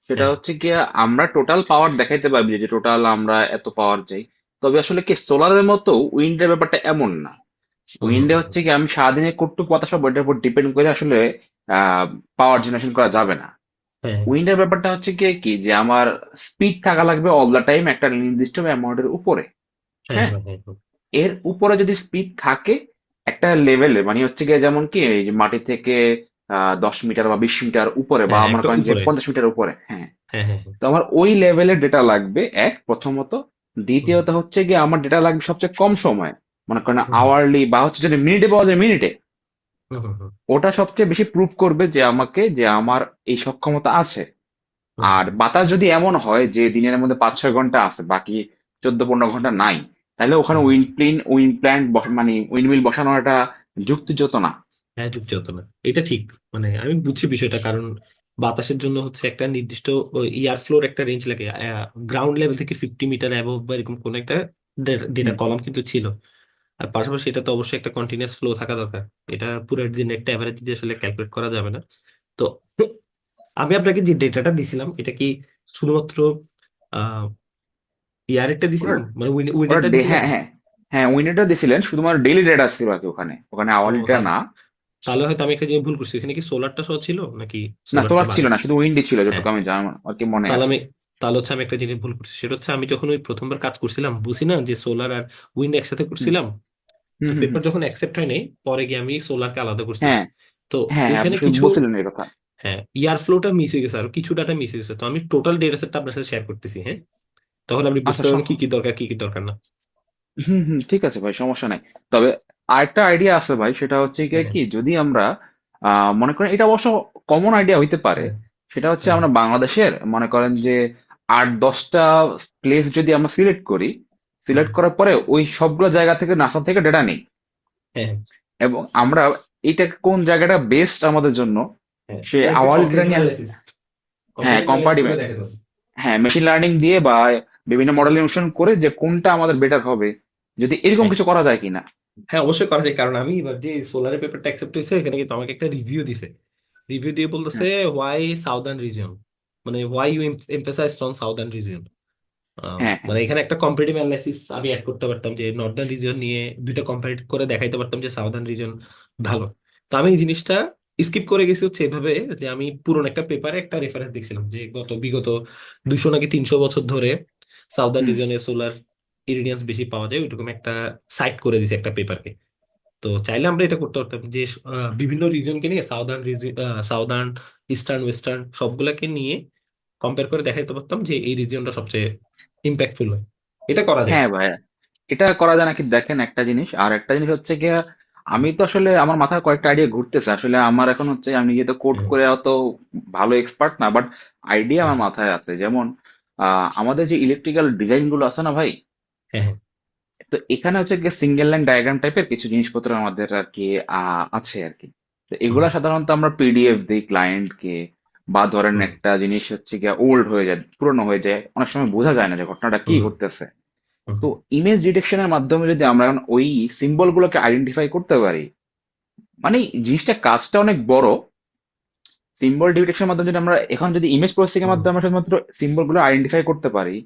Speaker 3: সেটা
Speaker 1: হ্যাঁ
Speaker 3: হচ্ছে কি, আমরা টোটাল পাওয়ার দেখাইতে পারবি যে টোটাল আমরা এত পাওয়ার চাই। তবে আসলে কি সোলারের মতো উইন্ডের ব্যাপারটা এমন না।
Speaker 1: হুম হুম
Speaker 3: উইন্ডে
Speaker 1: হুম,
Speaker 3: হচ্ছে কি আমি সারাদিনে কতটুকু বাতাস পাবো এটার উপর ডিপেন্ড করে আসলে পাওয়ার জেনারেশন করা যাবে না।
Speaker 1: হ্যাঁ
Speaker 3: উইন্ডের ব্যাপারটা হচ্ছে কি কি যে আমার স্পিড থাকা লাগবে অল দ্য টাইম একটা নির্দিষ্ট অ্যামাউন্টের উপরে।
Speaker 1: হ্যাঁ
Speaker 3: হ্যাঁ,
Speaker 1: হ্যাঁ হ্যাঁ হ্যাঁ
Speaker 3: এর উপরে যদি স্পিড থাকে একটা লেভেলে, মানে হচ্ছে গিয়ে যেমন কি এই যে মাটি থেকে 10 মিটার বা 20 মিটার উপরে, বা
Speaker 1: হ্যাঁ,
Speaker 3: মনে
Speaker 1: একটা
Speaker 3: করেন যে
Speaker 1: উপরে।
Speaker 3: 50 মিটার উপরে, হ্যাঁ।
Speaker 1: হ্যাঁ হ্যাঁ হ্যাঁ।
Speaker 3: তো আমার ওই লেভেলের ডেটা লাগবে এক প্রথমত।
Speaker 1: হুম
Speaker 3: দ্বিতীয়ত হচ্ছে গিয়ে আমার ডেটা লাগবে সবচেয়ে কম সময়ে, মনে করেন
Speaker 1: হুম হুম
Speaker 3: আওয়ারলি বা হচ্ছে যদি মিনিটে পাওয়া যায় মিনিটে।
Speaker 1: হুম হুম হুম
Speaker 3: ওটা সবচেয়ে বেশি প্রুভ করবে যে আমাকে যে আমার এই সক্ষমতা আছে।
Speaker 1: হুম
Speaker 3: আর
Speaker 1: হুম
Speaker 3: বাতাস যদি এমন হয় যে দিনের মধ্যে 5-6 ঘন্টা আছে, বাকি 14-15 ঘন্টা নাই, তাহলে ওখানে
Speaker 1: হুম।
Speaker 3: উইন্ড প্ল্যান্ট মানে উইন্ড মিল বসানো একটা যুক্তিযুক্ত না।
Speaker 1: হ্যাঁ, যুক্তি হতো না, এটা ঠিক। মানে আমি বুঝছি বিষয়টা, কারণ বাতাসের জন্য হচ্ছে একটা নির্দিষ্ট এয়ার ফ্লোর একটা রেঞ্জ লাগে, গ্রাউন্ড লেভেল থেকে 50 মিটার অ্যাবভ বা এরকম কোন একটা ডেটা
Speaker 3: হুম হুম।
Speaker 1: কলাম কিন্তু ছিল। আর পাশাপাশি এটা তো অবশ্যই একটা কন্টিনিউয়াস ফ্লো থাকা দরকার। এটা পুরো দিন একটা অ্যাভারেজ দিয়ে আসলে ক্যালকুলেট করা যাবে না। তো আমি আপনাকে যে ডেটাটা দিছিলাম, এটা কি শুধুমাত্র আহ ইয়ারেরটা
Speaker 3: ওটা
Speaker 1: দিছিলাম, মানে
Speaker 3: ওটা
Speaker 1: উইন্ডেরটা দিছিলাম?
Speaker 3: হ্যাঁ হ্যাঁ, হ্যাঁ উইন্ডেটা দিছিলেন, শুধুমাত্র ডেইলি ডেটা ছিল আর কি ওখানে, ওখানে
Speaker 1: ও,
Speaker 3: আওয়ারলিটা
Speaker 1: তাহলে
Speaker 3: না।
Speaker 1: তাহলে হয়তো আমি একটা জিনিস ভুল করছি, এখানে কি সোলারটা সহ ছিল নাকি
Speaker 3: না
Speaker 1: সোলারটা
Speaker 3: সোলার ছিল
Speaker 1: বাদে?
Speaker 3: না, শুধু উইন্ডি ছিল
Speaker 1: হ্যাঁ,
Speaker 3: যতটুকু আমি জানি আর কি মনে
Speaker 1: তাহলে
Speaker 3: আছে।
Speaker 1: আমি তাহলে হচ্ছে আমি একটা জিনিস ভুল করছি। সেটা হচ্ছে আমি যখন ওই প্রথমবার কাজ করছিলাম, বুঝি না যে সোলার আর উইন্ড একসাথে
Speaker 3: হুম
Speaker 1: করছিলাম।
Speaker 3: হুম
Speaker 1: তো
Speaker 3: হুম
Speaker 1: পেপার
Speaker 3: হুম।
Speaker 1: যখন অ্যাকসেপ্ট হয় নাই, পরে গিয়ে আমি সোলারকে আলাদা করছি।
Speaker 3: হ্যাঁ
Speaker 1: তো
Speaker 3: হ্যাঁ হ্যাঁ, আপনি
Speaker 1: ওইখানে
Speaker 3: শুধু
Speaker 1: কিছু,
Speaker 3: বলছিলেন এই কথা।
Speaker 1: হ্যাঁ, ইয়ার ফ্লোটা মিস হয়ে গেছে আর কিছু ডাটা মিস হয়ে গেছে। তো আমি টোটাল ডেটা সেটটা আপনার সাথে শেয়ার করতেছি, হ্যাঁ। তখন আপনি বুঝতে
Speaker 3: আচ্ছা
Speaker 1: পারবেন কি কি দরকার, কি কি দরকার না।
Speaker 3: হুম হুম, ঠিক আছে ভাই, সমস্যা নাই। তবে আরেকটা আইডিয়া আছে ভাই, সেটা হচ্ছে গিয়ে
Speaker 1: হ্যাঁ
Speaker 3: কি যদি আমরা মনে করেন, এটা অবশ্য কমন আইডিয়া হইতে পারে।
Speaker 1: হ্যাঁ
Speaker 3: সেটা হচ্ছে
Speaker 1: হ্যাঁ
Speaker 3: আমরা বাংলাদেশের মনে করেন যে 8-10টা প্লেস যদি আমরা সিলেক্ট করি,
Speaker 1: হ্যাঁ
Speaker 3: সিলেক্ট করার পরে ওই সবগুলো জায়গা থেকে নাসা থেকে ডেটা নিই,
Speaker 1: হ্যাঁ
Speaker 3: এবং আমরা এইটা কোন জায়গাটা বেস্ট আমাদের জন্য
Speaker 1: হ্যাঁ,
Speaker 3: সে
Speaker 1: এটা একটা
Speaker 3: আওয়াল ডেটা
Speaker 1: কম্পারেটিভ
Speaker 3: নিয়ে।
Speaker 1: অ্যানালাইসিস,
Speaker 3: হ্যাঁ
Speaker 1: কম্পারেটিভ অ্যানালাইসিস করে
Speaker 3: কম্পার্টমেন্ট,
Speaker 1: দেখা যাবে।
Speaker 3: হ্যাঁ মেশিন লার্নিং দিয়ে বা বিভিন্ন মডেল অনুসরণ করে যে কোনটা আমাদের বেটার হবে, যদি এরকম
Speaker 1: হ্যাঁ
Speaker 3: কিছু করা যায় কিনা।
Speaker 1: হ্যাঁ, অবশ্যই করা যায়, কারণ আমি এবার যে সোলারের পেপারটা অ্যাকসেপ্ট হয়েছে, এখানে কিন্তু আমাকে একটা রিভিউ দিছে। রিভিউ দিয়ে বলতেছে
Speaker 3: হ্যাঁ
Speaker 1: হোয়াই সাউদার্ন রিজিয়ন, মানে why you emphasised on southern region.
Speaker 3: হ্যাঁ, হ্যাঁ,
Speaker 1: মানে এখানে একটা কম্পারেটিভ অ্যানালাইসিস আমি অ্যাড করতে পারতাম, যে নর্দার্ন রিজন নিয়ে দুইটা কম্পারেট করে দেখাইতে পারতাম যে সাউদার্ন রিজন ভালো। তো আমি এই জিনিসটা স্কিপ করে গেছি হচ্ছে এভাবে, যে আমি পুরনো একটা পেপারে একটা রেফারেন্স দেখছিলাম যে বিগত 200 নাকি 300 বছর ধরে সাউদার্ন
Speaker 3: হুম,
Speaker 1: রিজনে সোলার ইরিডিয়েন্স বেশি পাওয়া যায়, ওইরকম একটা সাইট করে দিছে একটা পেপারকে। তো চাইলে আমরা এটা করতে পারতাম যে বিভিন্ন রিজনকে নিয়ে সাউদার্ন, ইস্টার্ন, ওয়েস্টার্ন সবগুলাকে নিয়ে কম্পেয়ার করে দেখাইতে পারতাম যে এই রিজিয়নটা সবচেয়ে ইম্প্যাক্টফুল হয়। এটা করা যায়।
Speaker 3: হ্যাঁ ভাইয়া, এটা করা যায় নাকি দেখেন একটা জিনিস। আর একটা জিনিস হচ্ছে গিয়া, আমি তো আসলে আমার মাথায় কয়েকটা আইডিয়া ঘুরতেছে আসলে। আমার এখন হচ্ছে আমি যেহেতু কোড
Speaker 1: হুম,
Speaker 3: করে অত ভালো এক্সপার্ট না, বাট আইডিয়া
Speaker 1: হুম,
Speaker 3: আমার মাথায় আছে। যেমন আমাদের যে ইলেকট্রিক্যাল ডিজাইন গুলো আছে না ভাই,
Speaker 1: হ্যাঁ, হ্যাঁ,
Speaker 3: তো এখানে হচ্ছে গিয়ে সিঙ্গেল লাইন ডায়াগ্রাম টাইপের কিছু জিনিসপত্র আমাদের আর কি আছে আর কি। তো
Speaker 1: হুম,
Speaker 3: এগুলা সাধারণত আমরা পিডিএফ দিই ক্লায়েন্টকে, বা ধরেন
Speaker 1: হুম,
Speaker 3: একটা জিনিস হচ্ছে গিয়ে ওল্ড হয়ে যায়, পুরনো হয়ে যায়, অনেক সময় বোঝা যায় না যে ঘটনাটা কি
Speaker 1: হুম,
Speaker 3: ঘটতেছে।
Speaker 1: হুম,
Speaker 3: তো ইমেজ ডিটেকশনের মাধ্যমে যদি আমরা এখন ওই সিম্বল গুলোকে আইডেন্টিফাই করতে পারি, মানে জিনিসটা কাজটা অনেক বড়। সিম্বল ডিটেকশনের মাধ্যমে যদি আমরা এখন যদি ইমেজ প্রসেসিং এর
Speaker 1: হুম,
Speaker 3: মাধ্যমে আমরা শুধুমাত্র সিম্বল গুলো আইডেন্টিফাই করতে পারি,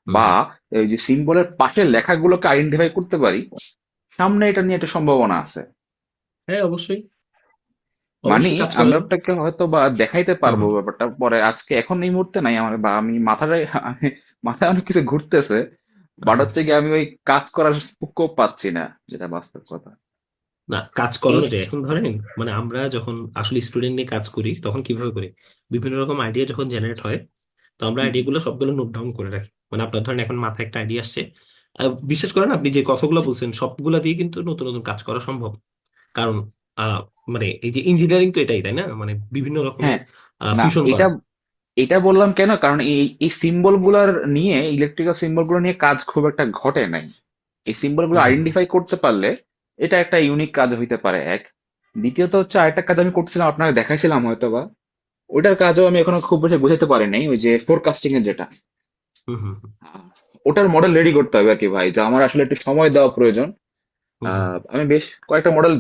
Speaker 1: হুম,
Speaker 3: বা
Speaker 1: হুম।
Speaker 3: এই যে সিম্বলের পাশের লেখাগুলোকে আইডেন্টিফাই করতে পারি, সামনে এটা নিয়ে একটা সম্ভাবনা আছে।
Speaker 1: হ্যাঁ, অবশ্যই,
Speaker 3: মানে
Speaker 1: অবশ্যই কাজ করা
Speaker 3: আমি
Speaker 1: যায়।
Speaker 3: আপনাকে হয়তো বা দেখাইতে
Speaker 1: হুম,
Speaker 3: পারবো
Speaker 1: হুম,
Speaker 3: ব্যাপারটা পরে, আজকে এখন এই মুহূর্তে নাই আমার, বা আমি মাথায় মাথায় অনেক কিছু ঘুরতেছে, বাট
Speaker 1: আচ্ছা, আচ্ছা।
Speaker 3: হচ্ছে কি আমি ওই কাজ করার স্কোপ পাচ্ছি না, যেটা বাস্তব কথা।
Speaker 1: না, কাজ
Speaker 3: এই
Speaker 1: করানো যায়। এখন ধরেন মানে আমরা যখন আসলে স্টুডেন্ট নিয়ে কাজ করি তখন কিভাবে করি, বিভিন্ন রকম আইডিয়া যখন জেনারেট হয়, তো আমরা
Speaker 3: হুম, হুম,
Speaker 1: আইডিয়াগুলো সবগুলো নোট ডাউন করে রাখি। মানে আপনার ধরেন এখন মাথায় একটা আইডিয়া আসছে, বিশ্বাস করেন আপনি যে কথাগুলো বলছেন সবগুলা দিয়ে কিন্তু নতুন নতুন কাজ করা সম্ভব। কারণ আহ, মানে এই যে ইঞ্জিনিয়ারিং তো এটাই, তাই না? মানে বিভিন্ন রকমের
Speaker 3: হ্যাঁ, না
Speaker 1: ফিউশন
Speaker 3: এটা
Speaker 1: করা।
Speaker 3: এটা বললাম কেন, কারণ এই এই সিম্বল গুলার নিয়ে, ইলেকট্রিক্যাল সিম্বল গুলো নিয়ে কাজ খুব একটা ঘটে নাই। এই সিম্বল গুলো
Speaker 1: হুম, হুম,
Speaker 3: আইডেন্টিফাই করতে পারলে এটা একটা ইউনিক কাজ হইতে পারে এক। দ্বিতীয়ত হচ্ছে আরেকটা কাজ আমি করছিলাম, আপনাকে দেখাইছিলাম হয়তোবা, ওইটার কাজও আমি এখনো খুব বেশি বুঝাতে পারি নাই, ওই যে ফোরকাস্টিং এর যেটা,
Speaker 1: হুম, হুম,
Speaker 3: আহ, ওটার মডেল রেডি করতে হবে আর কি ভাই। তো আমার আসলে একটু সময় দেওয়া প্রয়োজন।
Speaker 1: হুম, হুম,
Speaker 3: আমি বেশ কয়েকটা মডেল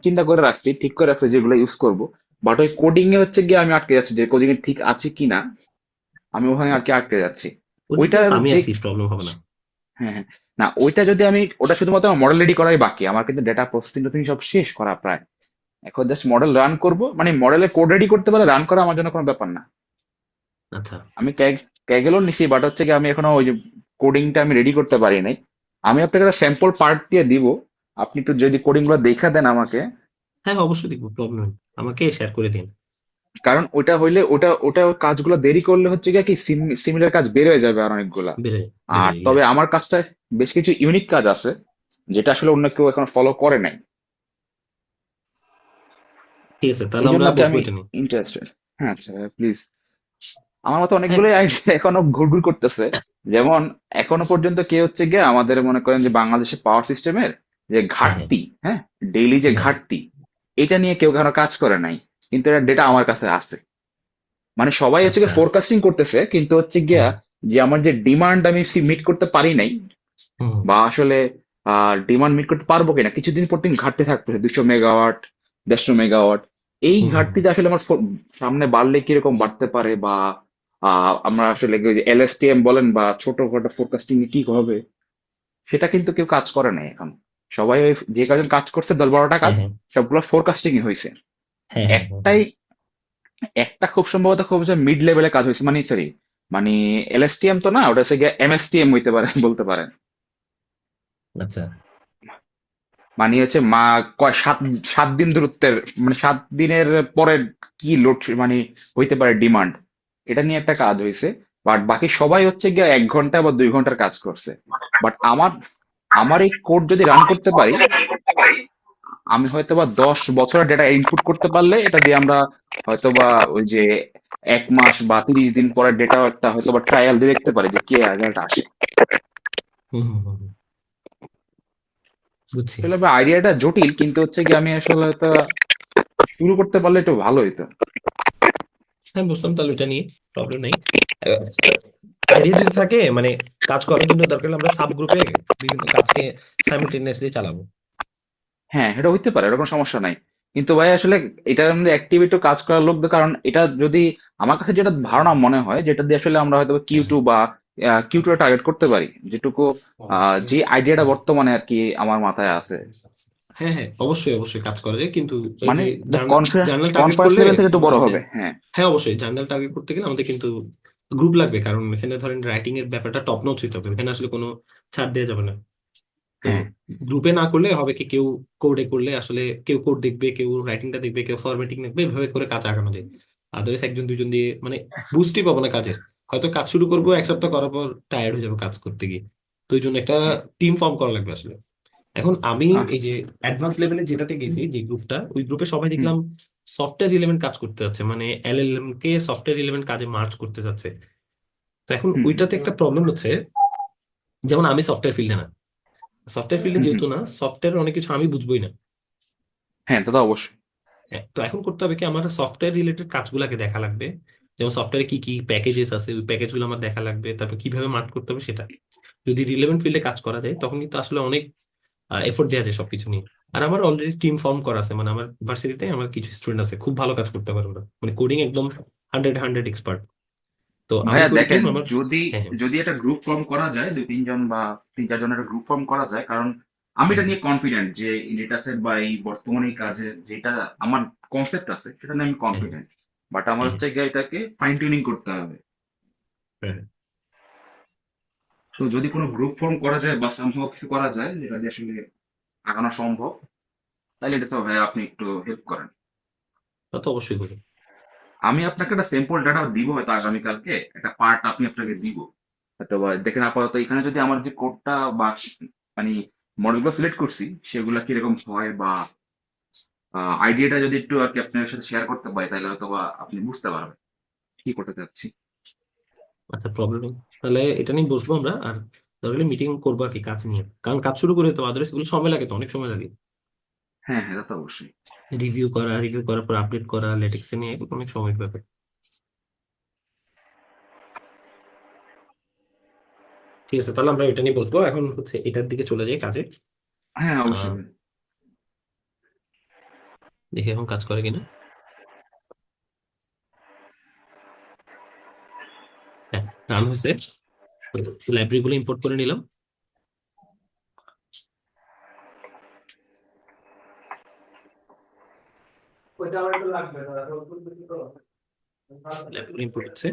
Speaker 3: চিন্তা করে রাখছি, ঠিক করে রাখছি যেগুলো ইউজ করব। বাট ওই কোডিং এ হচ্ছে গিয়ে আমি আটকে যাচ্ছি, যে কোডিং এ ঠিক আছে কিনা, আমি ওখানে আর কি আটকে যাচ্ছি।
Speaker 1: ওদিকে
Speaker 3: ওইটার
Speaker 1: তো আমি
Speaker 3: যে,
Speaker 1: আছি, প্রবলেম হবে না।
Speaker 3: হ্যাঁ, হ্যাঁ, না ওইটা যদি আমি, ওটা শুধুমাত্র আমার মডেল রেডি করাই বাকি, আমার কিন্তু ডেটা প্রসেসিং টসিং সব শেষ করা প্রায়। এখন জাস্ট মডেল রান করব, মানে মডেলে কোড রেডি করতে পারলে রান করা আমার জন্য কোনো ব্যাপার না।
Speaker 1: আচ্ছা,
Speaker 3: আমি ক্যাগেলও নিছি, বাট হচ্ছে কি আমি এখনো ওই যে কোডিংটা আমি রেডি করতে পারি নাই। আমি আপনাকে একটা স্যাম্পল পার্ট দিয়ে দিব, আপনি একটু যদি কোডিং গুলো দেখা দেন আমাকে।
Speaker 1: হ্যাঁ, অবশ্যই দেখবো, প্রবলেম নেই, আমাকে শেয়ার করে দিন।
Speaker 3: কারণ ওটা হইলে, ওটা কাজগুলো দেরি করলে হচ্ছে গিয়ে কি সিমিলার কাজ বের হয়ে যাবে আর অনেকগুলা।
Speaker 1: বেড়ে বেড়ে
Speaker 3: আর তবে
Speaker 1: ইয়েস।
Speaker 3: আমার কাজটা বেশ কিছু ইউনিক কাজ আছে, যেটা আসলে অন্য কেউ এখনো ফলো করে নাই।
Speaker 1: ঠিক আছে, তাহলে
Speaker 3: এই জন্য
Speaker 1: আমরা
Speaker 3: আর কি
Speaker 1: বসবো
Speaker 3: আমি
Speaker 1: এটা নিয়ে।
Speaker 3: ইন্টারেস্টেড। হ্যাঁ, আচ্ছা প্লিজ। আমার মতো
Speaker 1: হ্যাঁ,
Speaker 3: অনেকগুলোই আইডিয়া এখনো ঘুরঘুর করতেছে। যেমন এখনো পর্যন্ত কে হচ্ছে গিয়ে আমাদের মনে করেন যে বাংলাদেশের পাওয়ার সিস্টেমের যে
Speaker 1: হ্যাঁ, হ্যাঁ,
Speaker 3: ঘাটতি, হ্যাঁ, ডেইলি যে
Speaker 1: হ্যাঁ,
Speaker 3: ঘাটতি, এটা নিয়ে কেউ এখনো কাজ করে নাই। কিন্তু এটা ডেটা আমার কাছে আছে। মানে সবাই হচ্ছে
Speaker 1: আচ্ছা,
Speaker 3: গিয়ে ফোরকাস্টিং করতেছে, কিন্তু হচ্ছে গিয়া
Speaker 1: হ্যাঁ,
Speaker 3: যে আমার যে ডিমান্ড আমি মিট করতে পারি নাই,
Speaker 1: হুম, হুম,
Speaker 3: বা আসলে ডিমান্ড মিট করতে পারবো কিনা, কিছুদিন পর দিন ঘাটতি থাকতেছে, 200 মেগাওয়াট, 150 মেগাওয়াট। এই
Speaker 1: হুম, হুম,
Speaker 3: ঘাটতিটা আসলে আমার সামনে বাড়লে কিরকম বাড়তে পারে, বা আমরা আসলে এলএসটিএম বলেন বা ছোটখাটো ফোরকাস্টিং এ কি হবে, সেটা কিন্তু কেউ কাজ করে নাই এখন। সবাই ওই যে কজন কাজ করছে 10-12টা কাজ,
Speaker 1: হ্যাঁ, হ্যাঁ,
Speaker 3: সবগুলো ফোরকাস্টিং এ হয়েছে।
Speaker 1: হ্যাঁ, হ্যাঁ, হ্যাঁ,
Speaker 3: একটাই, একটা খুব সম্ভবত খুব মিড লেভেলে কাজ হয়েছে, মানে সরি, মানে এলএসটিএম তো না, ওটা হচ্ছে গিয়ে এমএসটিএম হইতে পারে বলতে পারেন।
Speaker 1: আচ্ছা,
Speaker 3: মানে হচ্ছে কয় 7 দিন দূরত্বের, মানে 7 দিনের পরে কি লোড মানে হইতে পারে ডিমান্ড, এটা নিয়ে একটা কাজ হয়েছে। বাট বাকি সবাই হচ্ছে গিয়ে 1 ঘন্টা বা 2 ঘন্টার কাজ করছে। বাট আমার আমার এই কোড যদি রান করতে পারি, আমি হয়তোবা 10 বছরের ডেটা ইনপুট করতে পারলে এটা দিয়ে আমরা হয়তোবা ওই যে 1 মাস বা 30 দিন পরের ডেটা একটা হয়তোবা ট্রায়াল দিয়ে দেখতে পারি যে কি রেজাল্ট আসে।
Speaker 1: হুম, হুম, হুম, হুম, বুঝছি।
Speaker 3: আসলে আইডিয়াটা জটিল, কিন্তু হচ্ছে কি আমি আসলে হয়তো শুরু করতে পারলে একটু ভালো হইতো।
Speaker 1: হ্যাঁ, বুঝলাম, তাহলে এটা নিয়ে প্রবলেম নেই। আইডিয়া যদি থাকে মানে কাজ করার জন্য দরকার হলে আমরা সাব গ্রুপে বিভিন্ন কাজকে সাইমultaneously চালাবো।
Speaker 3: হ্যাঁ, এটা হইতে পারে, এরকম সমস্যা নাই। কিন্তু ভাই আসলে এটার মধ্যে অ্যাক্টিভ একটু কাজ করার লোক দরকার। কারণ এটা যদি, আমার কাছে যেটা ধারণা মনে হয়, যেটা দিয়ে আসলে আমরা হয়তো কিউ
Speaker 1: হ্যাঁ,
Speaker 3: টু বা কিউটা টার্গেট করতে পারি, যেটুকু যে আইডিয়াটা বর্তমানে আর কি আমার মাথায় আছে।
Speaker 1: হ্যাঁ হ্যাঁ, অবশ্যই অবশ্যই কাজ করে, কিন্তু ওই
Speaker 3: মানে
Speaker 1: যে
Speaker 3: কনফিডেন্স
Speaker 1: জার্নাল টার্গেট
Speaker 3: কনফিডেন্স
Speaker 1: করলে
Speaker 3: লেভেল থেকে একটু বড়
Speaker 1: হচ্ছে,
Speaker 3: হবে, হ্যাঁ।
Speaker 1: হ্যাঁ অবশ্যই জার্নাল টার্গেট করতে গেলে আমাদের কিন্তু গ্রুপ লাগবে, কারণ এখানে ধরেন রাইটিং এর ব্যাপারটা টপ নচ হইতে হবে, এখানে আসলে কোনো ছাড় দেওয়া যাবে না। তো
Speaker 3: হ্যাঁ।
Speaker 1: গ্রুপে না করলে হবে কি, কেউ কোডে করলে আসলে কেউ কোড দেখবে, কেউ রাইটিংটা দেখবে, কেউ ফরম্যাটিং দেখবে, এভাবে করে কাজ আগানো যায়। আদারওয়াইজ একজন দুজন দিয়ে মানে বুস্টই পাবো না কাজের। হয়তো কাজ শুরু করবো, এক সপ্তাহ করার পর টায়ার্ড হয়ে যাবো কাজ করতে গিয়ে। তো এই জন্য একটা
Speaker 3: হ্যাঁ।
Speaker 1: টিম ফর্ম করা লাগবে আসলে। এখন আমি
Speaker 3: আহ,
Speaker 1: এই যে অ্যাডভান্স লেভেলে যেটাতে গেছি, যে গ্রুপটা, ওই গ্রুপে সবাই
Speaker 3: হুম।
Speaker 1: দেখলাম সফটওয়্যার রিলেভেন্ট কাজ করতে যাচ্ছে, মানে এলএলএম কে সফটওয়্যার রিলেভেন্ট কাজে মার্চ করতে যাচ্ছে। তো এখন
Speaker 3: হুম।
Speaker 1: ওইটাতে একটা প্রবলেম হচ্ছে, যেমন আমি সফটওয়্যার ফিল্ডে না, সফটওয়্যার ফিল্ডে
Speaker 3: হুম। হুম।
Speaker 1: যেহেতু না, সফটওয়্যার অনেক কিছু আমি বুঝবোই না।
Speaker 3: হ্যাঁ, তা তো অবশ্যই।
Speaker 1: তো এখন করতে হবে কি, আমার সফটওয়্যার রিলেটেড কাজগুলোকে দেখা লাগবে, যেমন সফটওয়্যারে কি কি প্যাকেজেস আছে, ওই প্যাকেজগুলো আমার দেখা লাগবে, তারপর কিভাবে মার্ক করতে হবে সেটা। যদি রিলেভেন্ট ফিল্ডে কাজ করা যায় তখন কিন্তু আসলে অনেক এফোর্ট দেওয়া যায় সবকিছু নিয়ে। আর আমার অলরেডি টিম ফর্ম করা আছে, মানে আমার ভার্সিটিতে আমার কিছু স্টুডেন্ট আছে খুব ভালো কাজ করতে পারে, ওরা মানে কোডিং একদম 100 এক্সপার্ট। তো আমি
Speaker 3: ভাইয়া
Speaker 1: করি কি
Speaker 3: দেখেন,
Speaker 1: আমার,
Speaker 3: যদি
Speaker 1: হ্যাঁ হ্যাঁ
Speaker 3: যদি একটা গ্রুপ ফর্ম করা যায়, দুই তিনজন বা তিন চারজনের একটা গ্রুপ ফর্ম করা যায়, কারণ আমি
Speaker 1: হ্যাঁ
Speaker 3: এটা নিয়ে কনফিডেন্ট যে ডেটা সেট বা এই বর্তমানে এই কাজে যেটা আমার কনসেপ্ট আছে সেটা নিয়ে আমি
Speaker 1: হ্যাঁ
Speaker 3: কনফিডেন্ট। বাট আমার
Speaker 1: হ্যাঁ
Speaker 3: হচ্ছে গিয়ে এটাকে ফাইন টিউনিং করতে হবে।
Speaker 1: হ্যাঁ।
Speaker 3: তো যদি কোনো গ্রুপ ফর্ম করা যায় বা সামহাও কিছু করা যায় যেটা দিয়ে আসলে আগানো সম্ভব, তাহলে এটা তো ভাইয়া আপনি একটু হেল্প করেন।
Speaker 1: তা তো অবশ্যই করি।
Speaker 3: আমি আপনাকে একটা স্যাম্পল ডাটা দিব হয়তো আগামীকালকে, একটা পার্ট আমি আপনাকে দিব হয়তো, বা দেখেন আপাতত এখানে যদি আমার যে কোডটা বা মানে মডেলগুলো সিলেক্ট করছি সেগুলা কিরকম হয়, বা আইডিয়াটা যদি একটু আর কি আপনার সাথে শেয়ার করতে পারি, তাহলে হয়তো বা আপনি বুঝতে পারবেন কি করতে চাচ্ছি।
Speaker 1: আচ্ছা, প্রবলেম নেই, তাহলে এটা নিয়ে বসবো আমরা, আর তাহলে মিটিং করবো আর কি কাজ নিয়ে, কারণ কাজ শুরু করে তো আদারওয়াইজ এগুলো সময় লাগে, তো অনেক সময় লাগে।
Speaker 3: হ্যাঁ, হ্যাঁ, তা তো অবশ্যই।
Speaker 1: রিভিউ করার পর আপডেট করা লেটেক্সে নিয়ে, এগুলো অনেক সময়ের ব্যাপার। ঠিক আছে, তাহলে আমরা এটা নিয়ে বলবো, এখন হচ্ছে এটার দিকে চলে যাই কাজে।
Speaker 3: হ্যাঁ, অবশ্যই
Speaker 1: আহ
Speaker 3: ভাই।
Speaker 1: দেখি এখন কাজ করে কিনা। হ্যাঁ, রান হয়েছে। লাইব্রেরি গুলো ইম্পোর্ট করে নিলাম। লাইব্রেরি ইম্পোর্ট হচ্ছে।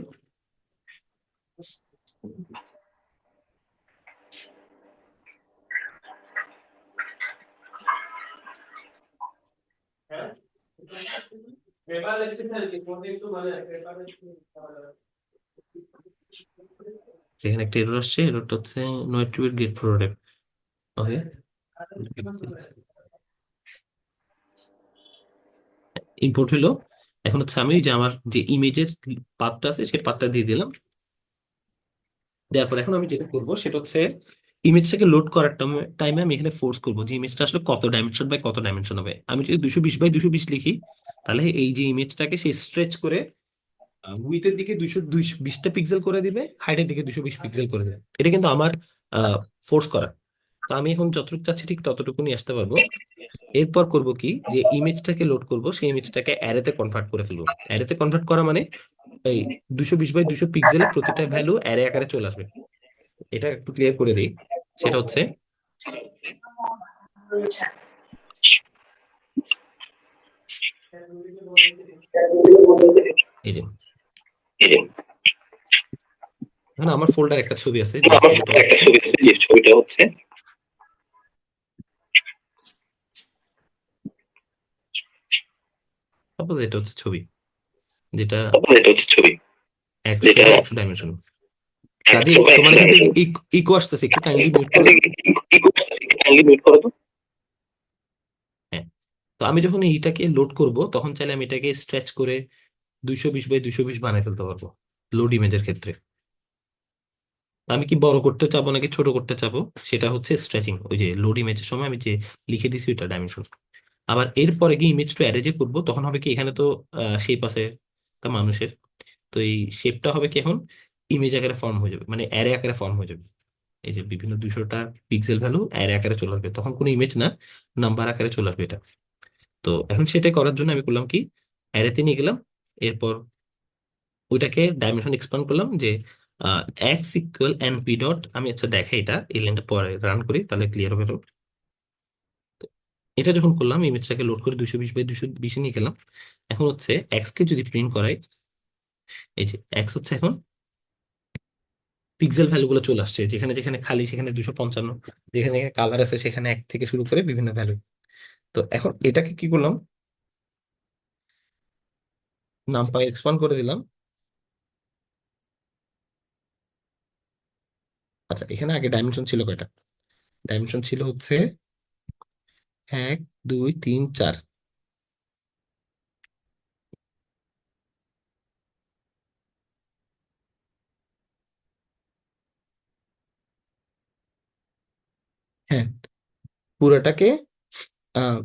Speaker 1: এখানে একটা এরর আসছে, এররটা হচ্ছে নো অ্যাট্রিবিউট গেট প্রোডাক্ট। ওকে, ইম্পোর্ট হলো। এখন হচ্ছে আমি যে আমার যে ইমেজের পাথটা আছে সেই পাথটা দিয়ে দিলাম। দেওয়ার পর এখন আমি যেটা করবো সেটা হচ্ছে, ইমেজটাকে লোড করার টাইমে আমি এখানে ফোর্স করবো যে ইমেজটা আসলে কত ডাইমেনশন বাই কত ডাইমেনশন হবে। আমি যদি 220 বাই 220 লিখি, তাহলে এই যে ইমেজটাকে সে স্ট্রেচ করে উইথের দিকে 220টা পিক্সেল করে দিবে, হাইটের দিকে 220 পিক্সেল করে দেবে। এটা কিন্তু আমার ফোর্স করা। তো আমি এখন যতটুকু চাচ্ছি ঠিক ততটুকু নিয়ে আসতে পারবো। এরপর করব কি, যে ইমেজটাকে লোড করব, সেই ইমেজটাকে অ্যারেতে কনভার্ট করে ফেলবো। অ্যারেতে কনভার্ট করা মানে এই 220 বাই 200 পিক্সেলের প্রতিটা ভ্যালু অ্যারে আকারে চলে আসবে। এটা একটু ক্লিয়ার করে দিই। সেটা হচ্ছে এই যে, এখানে আমার ফোল্ডার একটা ছবি আছে, যে ছবিটা হচ্ছে, সাপোজ এটা হচ্ছে ছবি, যেটা 100 বাই 100 ডাইমেনশন। কাজে তোমার এখান থেকে ইকো আসতেছে, একটু কাইন্ডলি মিউট করো তো। হ্যাঁ। তো আমি যখন এইটাকে লোড করব, তখন চাইলে আমি এটাকে স্ট্রেচ করে 220 বাই 220 বানাই ফেলতে পারবো লোড ইমেজের ক্ষেত্রে। তো আমি কি বড় করতে চাবো নাকি ছোট করতে চাবো, সেটা হচ্ছে স্ট্রেচিং, ওই যে লোড ইমেজের সময় আমি যে লিখে দিছি ওইটা ডাইমেনশন। আবার এরপরে কি ইমেজ টু অ্যারেঞ্জ করবো, তখন হবে কি, এখানে তো শেপ আছে একটা মানুষের। তো এই শেপটা হবে কি এখন ইমেজ আকারে ফর্ম হয়ে যাবে, মানে অ্যারে আকারে ফর্ম হয়ে যাবে। এই যে বিভিন্ন 200টা পিক্সেল ভ্যালু অ্যারে আকারে চলে আসবে, তখন কোনো ইমেজ না, নাম্বার আকারে চলে আসবে এটা। তো এখন সেটাই করার জন্য আমি করলাম কি, অ্যারেতে নিয়ে গেলাম। এরপর ওইটাকে ডাইমেনশন এক্সপ্যান্ড করলাম, যে এক্স ইকুয়াল এনপি ডট, আমি আচ্ছা দেখাই এটা, এই লাইনটা পরে রান করি তাহলে ক্লিয়ার হবে আরো। এটা যখন করলাম ইমেজটাকে লোড করে 220 বাই 220 নিয়ে গেলাম। এখন হচ্ছে এক্স কে যদি প্রিন্ট করাই, এই যে এক্স হচ্ছে এখন পিক্সেল ভ্যালু গুলো চলে আসছে, যেখানে যেখানে খালি সেখানে 255, যেখানে কালার আছে সেখানে 1 থেকে শুরু করে বিভিন্ন ভ্যালু। তো এখন এটাকে কি করলাম, নামপাই এক্সপান্ড করে দিলাম। আচ্ছা এখানে আগে ডাইমেনশন ছিল কয়টা, ডাইমেনশন ছিল হচ্ছে 1 2 3 4। হ্যাঁ, পুরাটাকে আহ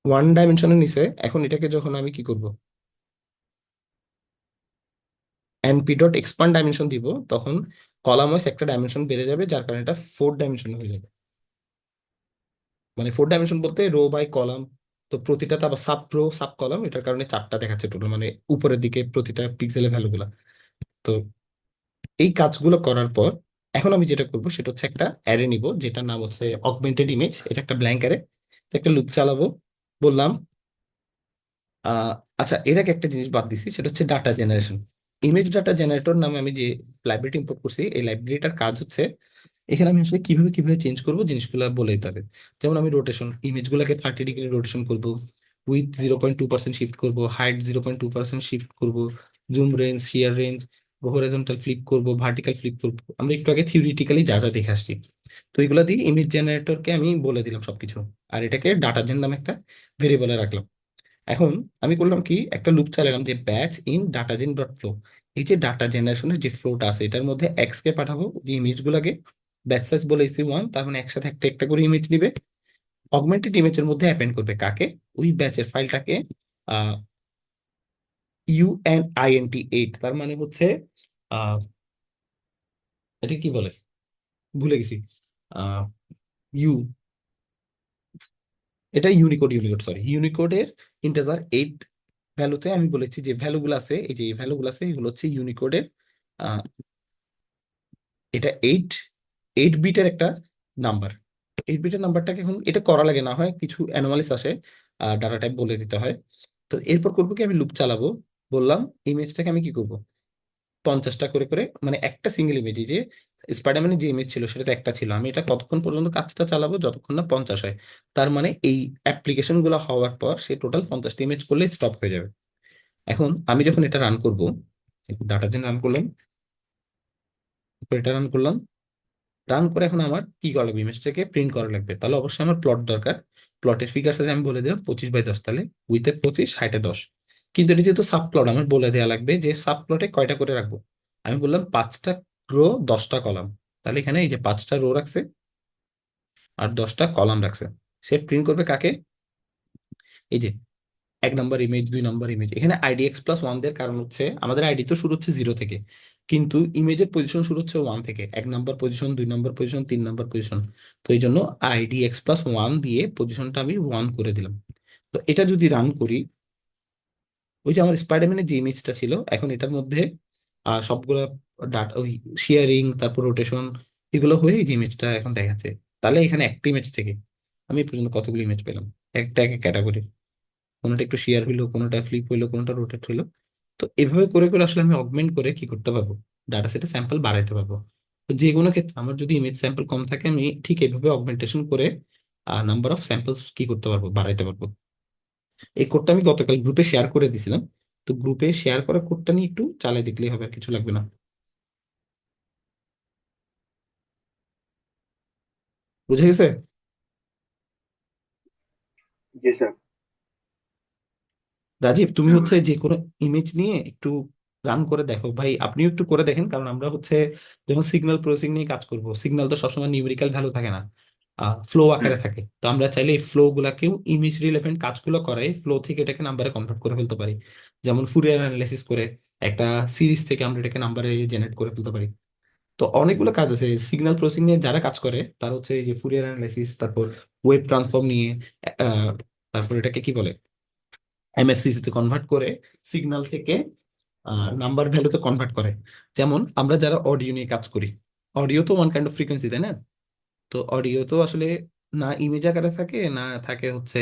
Speaker 1: 1 ডাইমেনশনে নিছে। এখন এটাকে যখন আমি কি করব, এনপি ডট এক্সপান্ড ডাইমেনশন দিব, তখন কলাম ওয়াইজ একটা ডাইমেনশন বেড়ে যাবে, যার কারণে এটা 4 ডাইমেনশন হয়ে যাবে। মানে 4 ডাইমেনশন বলতে রো বাই কলাম, তো প্রতিটাতে আবার সাব রো সাব কলাম, এটার কারণে 4টা দেখাচ্ছে টোটাল, মানে উপরের দিকে প্রতিটা পিক্সেলের ভ্যালুগুলা। তো এই কাজগুলো করার পর এখন আমি যেটা করব সেটা হচ্ছে একটা অ্যারে নিব, যেটার নাম হচ্ছে অগমেন্টেড ইমেজ। এটা একটা ব্ল্যাঙ্ক অ্যারে, একটা লুপ চালাবো। বললাম আহ আচ্ছা এর আগে একটা জিনিস বাদ দিছি, সেটা হচ্ছে data generation. Image data generator নামে আমি যে লাইব্রেরিটি ইম্পোর্ট করছি, এই লাইব্রেরিটার কাজ হচ্ছে এখানে আমি আসলে কিভাবে কিভাবে চেঞ্জ করবো জিনিসগুলো বলে দিতে হবে। যেমন আমি রোটেশন, ইমেজগুলোকে 30 ডিগ্রি রোটেশন করব, উইথ 0.2% শিফট করব, হাইট 0.2% শিফট করব, জুম রেঞ্জ, শিয়ার রেঞ্জ, হরাইজন্টাল ফ্লিপ করব, ভার্টিক্যাল ফ্লিপ করব। আমরা একটু আগে থিওরিটিক্যালি যা যা দেখে আসছি, তো এগুলো দিয়ে ইমেজ জেনারেটরকে আমি বলে দিলাম সবকিছু। আর এটাকে ডাটা জেন নামে একটা ভেরিয়েবলে রাখলাম। এখন আমি করলাম কি, একটা লুপ চালালাম যে ব্যাচ ইন ডাটাজেন ডট ফ্লো। এই যে ডাটা জেনারেশনের যে ফ্লোটা আছে এটার মধ্যে এক্স কে পাঠাবো, যে ইমেজ গুলাকে ব্যাচ সাইজ বলে এসি 1, তার মানে একসাথে একটা একটা করে ইমেজ নিবে, অগমেন্টেড ইমেজের মধ্যে অ্যাপেন্ড করবে কাকে, ওই ব্যাচের ফাইলটাকে, আহ UNINT8, তার মানে হচ্ছে আহ এটা কি বলে ভুলে গেছি, আহ ইউ, এটা ইউনিকোড সরি, ইউনিকোডের ইন্টিজার 8 ভ্যালুতে আমি বলেছি যে ভ্যালুগুলো আছে, এই যে এই ভ্যালুগুলো আছে এগুলো হচ্ছে ইউনিকোডের, এটা 8 বিটের একটা নাম্বার। 8 বিটের নাম্বারটাকে এখন এটা করা লাগে, না হয় কিছু অ্যানোমালিস আসে, ডাটা টাইপ বলে দিতে হয়। তো এরপর করবো কি, আমি লুপ চালাবো। বললাম ইমেজটাকে আমি কি করব, 50টা করে করে, মানে একটা সিঙ্গেল ইমেজ, যে স্পাইডারম্যানের যে ইমেজ ছিল সেটা তো একটা ছিল, আমি এটা কতক্ষণ পর্যন্ত কাজটা চালাবো যতক্ষণ না 50 হয়। তার মানে এই অ্যাপ্লিকেশন গুলো হওয়ার পর সে টোটাল 50টা ইমেজ করলে স্টপ হয়ে যাবে। এখন আমি যখন এটা রান করব, ডাটা জেন রান করলাম, এটা রান করলাম, রান করে এখন আমার কি করা লাগবে, ইমেজটাকে প্রিন্ট করা লাগবে, তাহলে অবশ্যই আমার প্লট দরকার। প্লটের ফিগার সাইজ আমি বলে দিলাম 25 বাই 10, তাহলে উইথে 25, হাইটে 10। কিন্তু এটা যেহেতু সাব প্লট, আমার বলে দেওয়া লাগবে যে সাব প্লটে কয়টা করে রাখবো। আমি বললাম 5টা রো 10টা কলাম, তাহলে এখানে এই যে 5টা রো রাখছে আর 10টা কলাম রাখছে। সে প্রিন্ট করবে কাকে, এই যে 1 নম্বর ইমেজ, 2 নম্বর ইমেজ। এখানে IDX+1 দের কারণ হচ্ছে আমাদের আইডি তো শুরু হচ্ছে 0 থেকে, কিন্তু ইমেজের পজিশন শুরু হচ্ছে 1 থেকে, 1 নম্বর পজিশন, 2 নম্বর পজিশন, 3 নম্বর পজিশন। তো এই জন্য IDX+1 দিয়ে পজিশনটা আমি 1 করে দিলাম। তো এটা যদি রান করি, ওই যে আমার স্পাইডারম্যানের যে ইমেজটা ছিল এখন এটার মধ্যে সবগুলা ডাটা, ওই শেয়ারিং তারপর রোটেশন এগুলো হয়ে এই যে ইমেজটা এখন দেখাচ্ছে। তাহলে এখানে একটা ইমেজ থেকে আমি এ পর্যন্ত কতগুলো ইমেজ পেলাম, একটা একটা ক্যাটাগরি, কোনোটা একটু শেয়ার হইলো, কোনোটা ফ্লিপ হইলো, কোনোটা রোটেট হইলো। তো এভাবে করে করে আসলে আমি অগমেন্ট করে কি করতে পারবো, ডাটা সেটে স্যাম্পল বাড়াইতে পারবো। তো যে কোনো ক্ষেত্রে আমার যদি ইমেজ স্যাম্পল কম থাকে, আমি ঠিক এইভাবে অগমেন্টেশন করে নাম্বার অফ স্যাম্পলস কি করতে পারবো, বাড়াইতে পারবো। এই কোডটা আমি গতকাল গ্রুপে শেয়ার করে দিছিলাম। তো গ্রুপে শেয়ার করা কোডটা নিয়ে একটু চালাই দেখলেই হবে, আর কিছু লাগবে না। বুঝে গেছে?
Speaker 2: জি স্যার।
Speaker 1: রাজীব তুমি হচ্ছে যে কোনো ইমেজ নিয়ে একটু রান করে দেখো ভাই, আপনিও একটু করে দেখেন, কারণ আমরা হচ্ছে যখন সিগন্যাল প্রসেসিং নিয়ে কাজ করব, সিগন্যাল তো সবসময় নিউমেরিক্যাল ভ্যালু থাকে না, ফ্লো আকারে থাকে। তো আমরা চাইলে এই ফ্লো গুলাকেও ইমেজ রিলেভেন্ট কাজগুলো করে ফ্লো থেকে এটাকে নাম্বারে কনভার্ট করে ফেলতে পারি। যেমন ফুরিয়ার অ্যানালাইসিস করে একটা সিরিজ থেকে আমরা এটাকে নাম্বারে জেনারেট করে ফেলতে পারি। তো অনেকগুলো কাজ আছে সিগন্যাল প্রসেসিং নিয়ে, যারা কাজ করে তার হচ্ছে এই যে ফুরিয়ার অ্যানালাইসিস, তারপর ওয়েব ট্রান্সফর্ম নিয়ে, তারপর এটাকে কি বলে, MFCC তে কনভার্ট করে সিগন্যাল থেকে নাম্বার ভ্যালুতে কনভার্ট করে। যেমন আমরা যারা অডিও নিয়ে কাজ করি, অডিও তো ওয়ান কাইন্ড অফ ফ্রিকোয়েন্সি, তাই না? তো অডিও তো আসলে না ইমেজ আকারে থাকে, না থাকে হচ্ছে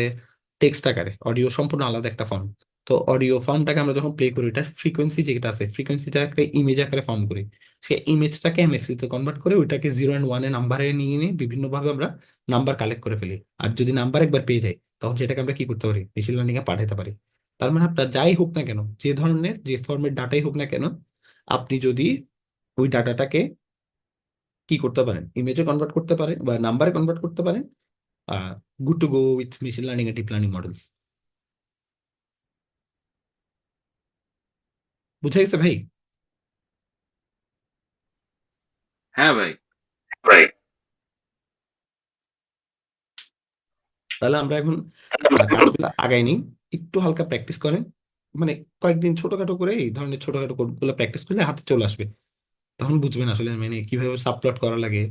Speaker 1: টেক্সট আকারে। অডিও সম্পূর্ণ আলাদা একটা ফর্ম। তো অডিও ফর্মটাকে আমরা যখন প্লে করি, এটা ফ্রিকোয়েন্সি যেটা আছে, ফ্রিকোয়েন্সিটাকে ইমেজ আকারে ফর্ম করি। সে ইমেজটাকে এমএসসি তে কনভার্ট করে ওইটাকে 0 and 1 নাম্বারে নিয়ে নিয়ে বিভিন্ন ভাবে আমরা নাম্বার কালেক্ট করে ফেলি। আর যদি নাম্বার একবার পেয়ে যাই, তখন সেটাকে আমরা কি করতে পারি, মেশিন লার্নিং এ পাঠাতে পারি। তার মানে আপনার যাই হোক না কেন, যে ধরনের যে ফর্মের ডাটাই হোক না কেন, আপনি যদি ওই ডাটাটাকে কি করতে পারেন, ইমেজে কনভার্ট করতে পারেন বা নাম্বারে কনভার্ট করতে পারেন, good to go with machine learning and deep learning models. বুঝা গেছে ভাই?
Speaker 3: হ্যাঁ ভাই।
Speaker 2: রাইট।
Speaker 1: তাহলে আমরা এখন কাজগুলো আগাই নিই, একটু হালকা প্র্যাকটিস করেন। মানে কয়েকদিন ছোটখাটো করে এই ধরনের ছোটখাটো কোডগুলো প্র্যাকটিস করলে হাতে চলে আসবে। তখন বুঝবেন আসলে মানে কিভাবে সাবপ্লট করা লাগে।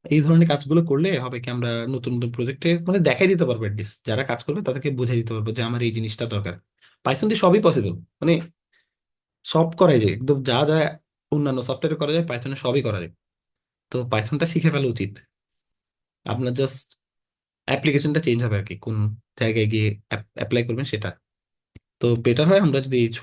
Speaker 1: এই ধরনের কাজগুলো করলে হবে কি, আমরা নতুন নতুন প্রজেক্টে মানে দেখাই দিতে পারবো, অ্যাটলিস্ট যারা কাজ করবে তাদেরকে বুঝাই দিতে পারবো যে আমার এই জিনিসটা দরকার। পাইথন দিয়ে সবই পসিবল, মানে সব করাই যায় একদম, যা যা অন্যান্য সফটওয়্যারে করা যায় পাইথনে সবই করা যায়। তো পাইথনটা শিখে ফেলা উচিত। আপনার জাস্ট অ্যাপ্লিকেশনটা চেঞ্জ হবে আর কি, কোন জায়গায় গিয়ে অ্যাপ্লাই করবেন সেটা। তো বেটার হয় আমরা যদি এই